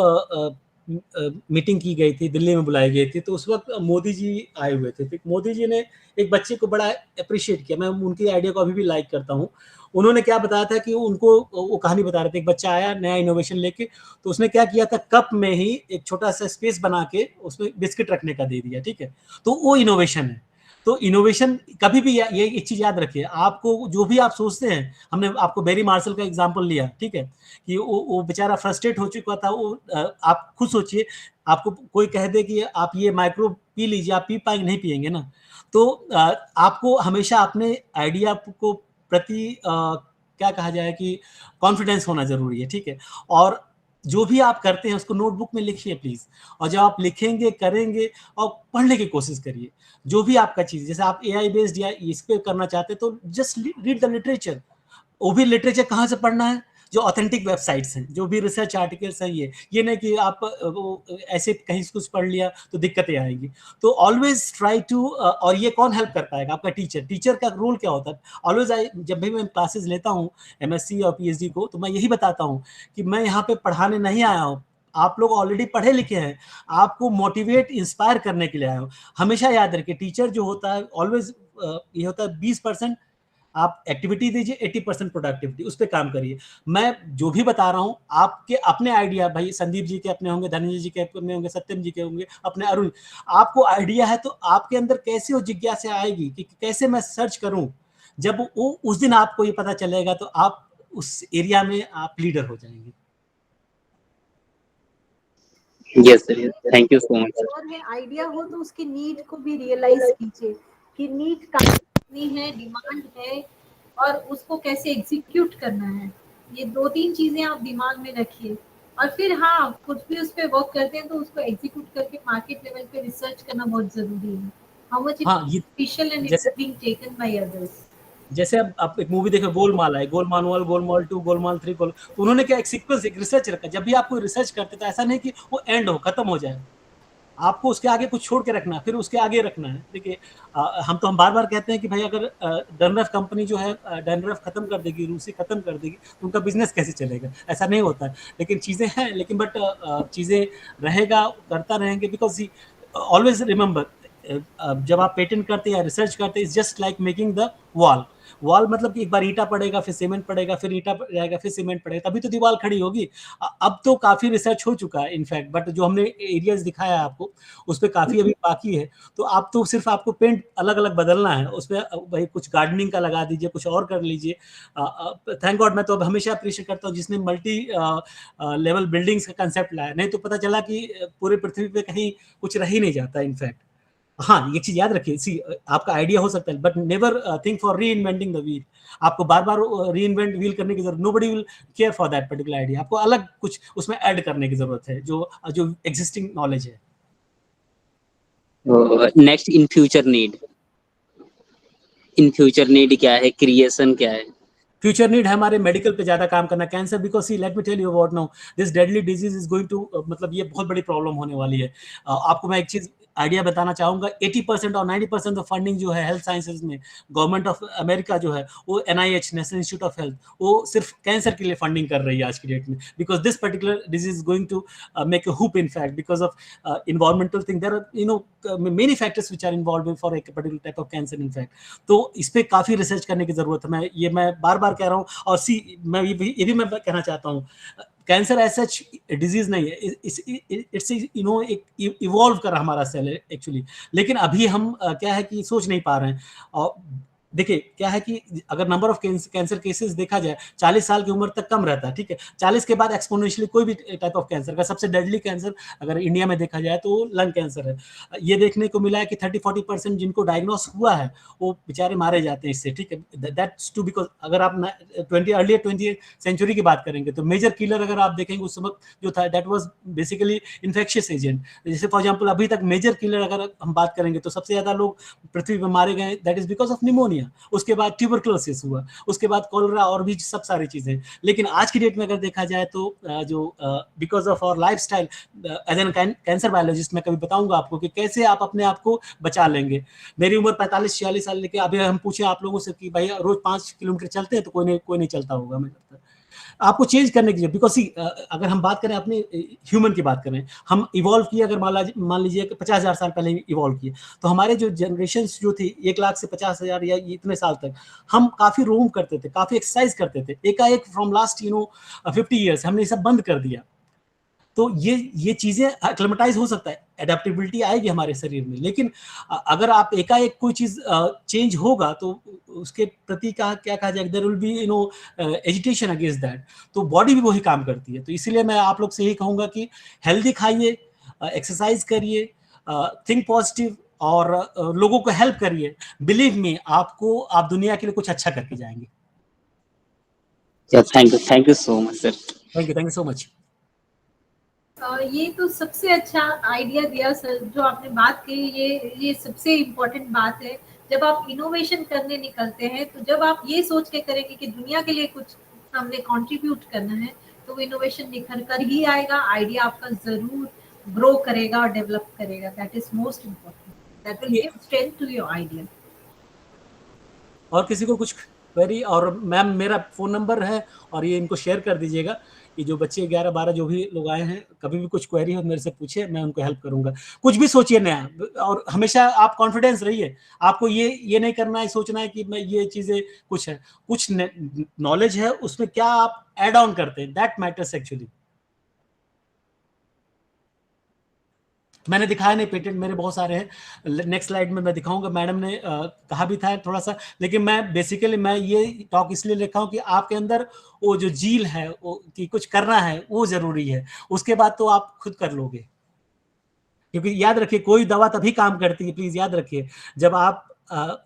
मीटिंग की गई थी, दिल्ली में बुलाई गई थी, तो उस वक्त मोदी जी आए हुए थे। तो मोदी जी ने एक बच्चे को बड़ा अप्रिशिएट किया, मैं उनकी आइडिया को अभी भी लाइक करता हूँ। उन्होंने क्या बताया था कि उनको वो कहानी बता रहे थे, एक बच्चा आया नया इनोवेशन लेके, तो उसने क्या किया था, कप में ही एक छोटा सा स्पेस बना के उसमें बिस्किट रखने का दे दिया, ठीक है। तो वो इनोवेशन है। तो इनोवेशन कभी भी ये एक चीज याद रखिए, आपको जो भी आप सोचते हैं, हमने आपको बेरी मार्शल का एग्जांपल लिया, ठीक है, कि वो बेचारा फ्रस्ट्रेट हो चुका था। वो आप खुद सोचिए, आपको कोई कह दे कि आप ये माइक्रो पी लीजिए, आप पी पाएंगे? नहीं पिएंगे ना। तो आपको हमेशा अपने आइडिया को प्रति क्या कहा जाए कि कॉन्फिडेंस होना जरूरी है, ठीक है। और जो भी आप करते हैं उसको नोटबुक में लिखिए प्लीज, और जब आप लिखेंगे करेंगे और पढ़ने की कोशिश करिए, जो भी आपका चीज, जैसे आप एआई बेस्ड या इस पे करना चाहते हैं तो जस्ट रीड द लिटरेचर। वो भी लिटरेचर कहाँ से पढ़ना है, जो ऑथेंटिक वेबसाइट्स हैं, जो भी रिसर्च आर्टिकल्स हैं, ये नहीं कि आप ऐसे कहीं से कुछ पढ़ लिया तो दिक्कतें आएंगी। तो ऑलवेज ट्राई टू, और ये कौन हेल्प कर पाएगा? आपका टीचर का रोल क्या होता है? ऑलवेज जब भी मैं क्लासेस लेता हूँ एमएससी और पीएचडी को, तो मैं यही बताता हूँ कि मैं यहाँ पे पढ़ाने नहीं आया हूँ, आप लोग ऑलरेडी पढ़े लिखे हैं, आपको मोटिवेट इंस्पायर करने के लिए आया हूँ। हमेशा याद रखिए, टीचर जो होता है ऑलवेज ये होता है 20% आप एक्टिविटी दीजिए, 80% प्रोडक्टिविटी, उस पर काम करिए। मैं जो भी बता रहा हूँ, आपके अपने आइडिया, भाई संदीप जी के अपने होंगे, धनंजय जी के अपने होंगे, सत्यम जी के होंगे, अपने अरुण, आपको आइडिया है तो आपके अंदर कैसे वो जिज्ञासा आएगी कि कैसे मैं सर्च करूं। जब वो उस दिन आपको ये पता चलेगा तो आप उस एरिया में आप लीडर हो जाएंगे। Yes sir, thank you so much. और है आइडिया हो तो उसकी नीड को भी रियलाइज कीजिए कि नीड कितनी है, डिमांड है, और उसको कैसे एग्जीक्यूट करना है। ये 2-3 चीजें आप दिमाग में रखिए, और फिर हाँ, कुछ भी उस पर वर्क करते हैं तो उसको एग्जीक्यूट करके मार्केट लेवल पे रिसर्च करना बहुत जरूरी है। हाउ मच हाँ, ये स्पेशल एंड इट्स जैसे बीइंग टेकन बाय अदर्स। जैसे अब आप एक मूवी देखो, गोलमाल है, गोलमाल 1, गोलमाल 2, गोलमाल 3, तो उन्होंने क्या एक सीक्वेंस, एक रिसर्च रखा। जब भी आप कोई रिसर्च करते तो ऐसा नहीं कि वो एंड हो, खत्म हो जाए, आपको उसके आगे कुछ छोड़ के रखना है, फिर उसके आगे रखना है। देखिए हम बार बार कहते हैं कि भाई अगर डनरफ कंपनी जो है डनरफ खत्म कर देगी, रूसी खत्म कर देगी, तो उनका बिजनेस कैसे चलेगा? ऐसा नहीं होता है। लेकिन चीजें हैं, लेकिन बट चीजें रहेगा, करता रहेंगे, बिकॉज ऑलवेज रिमेंबर, जब आप पेटेंट करते हैं या रिसर्च करते हैं, it's just like making the wall मतलब कि एक बार ईंटा पड़ेगा, फिर सीमेंट पड़ेगा, फिर ईंटा जाएगा, फिर सीमेंट पड़ेगा, तभी तो दीवार खड़ी होगी। अब तो काफी रिसर्च हो चुका है इनफैक्ट, बट जो हमने एरियाज दिखाया आपको, उस पर काफी अभी बाकी है। तो आप तो सिर्फ आपको पेंट अलग अलग बदलना है, उसमें भाई कुछ गार्डनिंग का लगा दीजिए, कुछ और कर लीजिए। थैंक गॉड, मैं तो अब हमेशा अप्रिशिएट करता हूँ जिसने मल्टी लेवल बिल्डिंग्स का कंसेप्ट लाया, नहीं तो पता चला कि पूरे पृथ्वी पे कहीं कुछ रह ही नहीं जाता इनफैक्ट। हाँ, ये चीज याद रखिए, सी आपका आइडिया हो सकता है, बट नेवर थिंक फॉर री इन्वेंटिंग द व्हील। आपको बार बार री इन्वेंट व्हील करने की जरूरत, nobody will care for that particular idea. आपको अलग कुछ उसमें ऐड करने की जरूरत है, जो जो एग्जिस्टिंग नॉलेज है। नेक्स्ट, इन फ्यूचर नीड क्या है, क्रिएशन क्या है? फ्यूचर नीड है हमारे मेडिकल पे ज्यादा काम करना, cancer, because see let me tell you about now, this deadly disease is going to, मतलब ये बहुत बड़ी प्रॉब्लम होने वाली है। आपको मैं एक चीज आइडिया बताना चाहूंगा, 80% और 90% ऑफ फंडिंग जो है हेल्थ साइंसेज में, गवर्नमेंट ऑफ अमेरिका जो है, वो NIH, national institute of health, वो सिर्फ कैंसर के लिए फंडिंग कर रही है आज की डेट में, because this particular disease is going to make a whoop in fact, because of environmental thing, there are many factors which are involved for a particular type of cancer in fact. तो इस पे काफी research करने की जरूरत है, मैं बार बार कह रहा हूँ। और सी मैं ये भी मैं कहना चाहता हूँ, कैंसर एज सच डिजीज नहीं है, इट्स एक इवॉल्व कर हमारा सेल है एक्चुअली। लेकिन अभी हम क्या है कि सोच नहीं पा रहे हैं। और देखिए क्या है कि अगर नंबर ऑफ कैंसर केसेस देखा जाए 40 साल की उम्र तक कम रहता है, ठीक है। 40 के बाद एक्सपोनेंशियली कोई भी टाइप ऑफ कैंसर का सबसे डेडली कैंसर अगर इंडिया में देखा जाए तो लंग कैंसर है। ये देखने को मिला है कि 30-40% जिनको डायग्नोस हुआ है वो बेचारे मारे जाते हैं इससे, ठीक है। दैट्स टू बिकॉज अगर आप 20th सेंचुरी की बात करेंगे तो मेजर किलर अगर आप देखेंगे उस वक्त जो था that was basically infectious agent. जैसे फॉर एग्जांपल अभी तक मेजर किलर अगर हम बात करेंगे तो सबसे ज्यादा लोग पृथ्वी पर मारे गए that is because of pneumonia, उसके बाद ट्यूबरक्लोसिस हुआ, उसके बाद कॉलरा और भी सब सारी चीजें। लेकिन आज की डेट में अगर देखा जाए तो जो because of our lifestyle as an cancer biologist मैं कभी बताऊंगा आपको कि कैसे आप अपने आप को बचा लेंगे। मेरी उम्र 45-46 साल, लेके अभी हम पूछे आप लोगों से कि भाई रोज 5 किलोमीटर चलते हैं तो कोई नहीं चलता होगा। मैं आपको चेंज करने की, बिकॉज अगर हम बात करें अपने ह्यूमन की बात करें, हम इवॉल्व किए अगर मान लीजिए कि 50,000 साल पहले इवॉल्व किए, तो हमारे जो जनरेशन जो थी 1 लाख से 50,000 या इतने साल तक हम काफी रोम करते थे, काफी एक्सरसाइज करते थे। एकाएक फ्रॉम लास्ट 50 ईयर्स हमने ये सब बंद कर दिया। तो ये चीजें एक्लेमेटाइज हो सकता है, एडेप्टेबिलिटी आएगी हमारे शरीर में, लेकिन अगर आप एकाएक कोई चीज चेंज होगा तो उसके प्रति क्या कहा जाए, there will be agitation against that. तो बॉडी भी वही काम करती है। तो इसीलिए मैं आप लोग से यही कहूंगा कि हेल्दी खाइए, एक्सरसाइज करिए, थिंक पॉजिटिव और लोगों को हेल्प करिए। बिलीव मी, आप दुनिया के लिए कुछ अच्छा करके जाएंगे। Thank you so much sir. Thank you so much. ये तो सबसे अच्छा आइडिया दिया सर, जो आपने बात की, ये सबसे इम्पोर्टेंट बात है। जब आप इनोवेशन करने निकलते हैं तो जब आप ये सोच के करेंगे कि दुनिया के लिए कुछ हमने कंट्रीब्यूट करना है तो इनोवेशन निखर कर ही आएगा। आइडिया आपका जरूर ग्रो करेगा और डेवलप करेगा। That is most important, that will give strength to your idea. और किसी को कुछ क्वेरी, और मैम मेरा फोन नंबर है और ये इनको शेयर कर दीजिएगा कि जो बच्चे 11-12 जो भी लोग आए हैं, कभी भी कुछ क्वेरी हो मेरे से पूछे, मैं उनको हेल्प करूंगा। कुछ भी सोचिए नया, और हमेशा आप कॉन्फिडेंस रहिए। आपको ये नहीं करना है, सोचना है कि मैं ये चीजें कुछ है, कुछ नॉलेज है उसमें क्या आप एड ऑन करते हैं, दैट मैटर्स एक्चुअली। मैंने दिखाया नहीं, पेटेंट मेरे बहुत सारे हैं, नेक्स्ट स्लाइड में मैं दिखाऊंगा। मैडम ने कहा भी था थोड़ा सा, लेकिन मैं बेसिकली मैं ये टॉक इसलिए लिखा हूं कि आपके अंदर वो जो जील है वो कि कुछ करना है वो जरूरी है, उसके बाद तो आप खुद कर लोगे। क्योंकि याद रखिए, कोई दवा तभी काम करती है, प्लीज याद रखिए, जब आप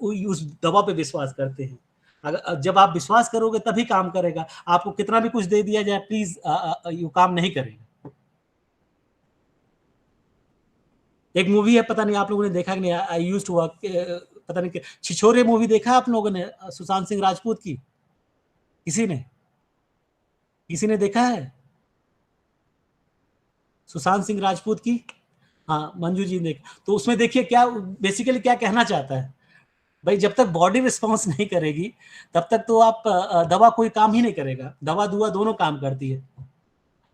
उस दवा पे विश्वास करते हैं। अगर जब आप विश्वास करोगे तभी काम करेगा। आपको कितना भी कुछ दे दिया जाए, प्लीज ये काम नहीं करेगा। एक मूवी है, पता नहीं आप लोगों ने देखा कि नहीं, आई यूज्ड टू वर्क, पता नहीं, छिछोरे मूवी देखा आप लोगों ने, सुशांत सिंह राजपूत की? किसी ने देखा है सुशांत सिंह राजपूत की? हाँ, मंजू जी ने। तो उसमें देखिए क्या बेसिकली क्या कहना चाहता है भाई, जब तक बॉडी रिस्पॉन्स नहीं करेगी तब तक तो आप दवा कोई काम ही नहीं करेगा। दवा दुआ दोनों काम करती है।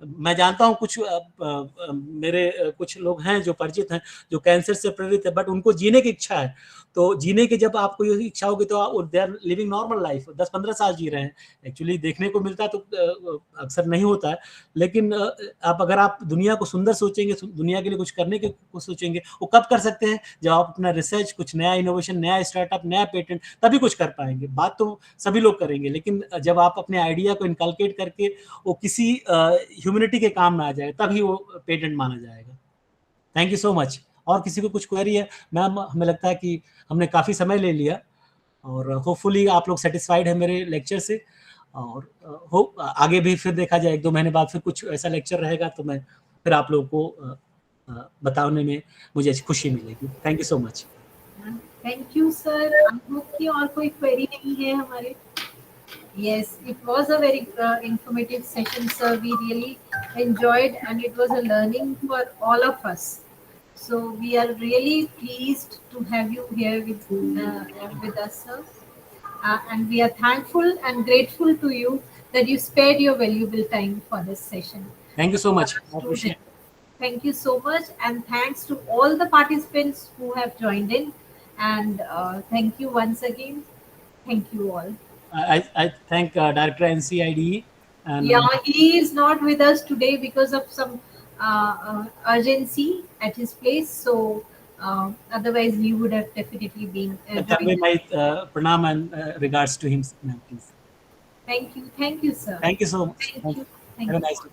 मैं जानता हूं कुछ मेरे कुछ लोग हैं जो परिचित हैं जो कैंसर से प्रेरित है, बट उनको जीने की इच्छा है। तो जीने की जब आपको ये इच्छा होगी तो they are living normal life, 10-15 साल जी रहे हैं। एक्चुअली देखने को मिलता है तो अक्सर नहीं होता है, लेकिन अगर आप दुनिया को सुंदर सोचेंगे, दुनिया के लिए कुछ करने की सोचेंगे, वो कब कर सकते हैं? जब आप अपना रिसर्च, कुछ नया इनोवेशन, नया स्टार्टअप, नया पेटेंट, तभी कुछ कर पाएंगे। बात तो सभी लोग करेंगे, लेकिन जब आप अपने आइडिया को इनकलकेट करके वो किसी ह्यूमैनिटी के काम में आ जाए तभी वो पेटेंट माना जाएगा। Thank you so much. और किसी को कुछ क्वेरी है? मैम, हमें लगता है कि हमने काफ़ी समय ले लिया और होपफुली आप लोग सेटिस्फाइड है मेरे लेक्चर से, और आगे भी फिर देखा जाए 1-2 महीने बाद फिर कुछ ऐसा लेक्चर रहेगा तो मैं फिर आप लोगों को बताने में मुझे खुशी मिलेगी। Thank you so much. Thank you sir. I hope कि और कोई क्वेरी नहीं है हमारे। Yes, it was a very informative session, sir. We really enjoyed, and it was a learning for all of us. So we are really pleased to have you here with us, sir. And we are thankful and grateful to you that you spared your valuable time for this session. Thank you so much. I appreciate it. Thank you so much, and thanks to all the participants who have joined in. And thank you once again. Thank you all. I thank Director NCIDE. And, yeah, he is not with us today because of some urgency at his place. So Otherwise, you would have definitely been Convey doing. my pranam and regards to him, ma'am, please. Thank you, sir. Thank you so much. Thank Thank you, you. thank Have a you. nice day.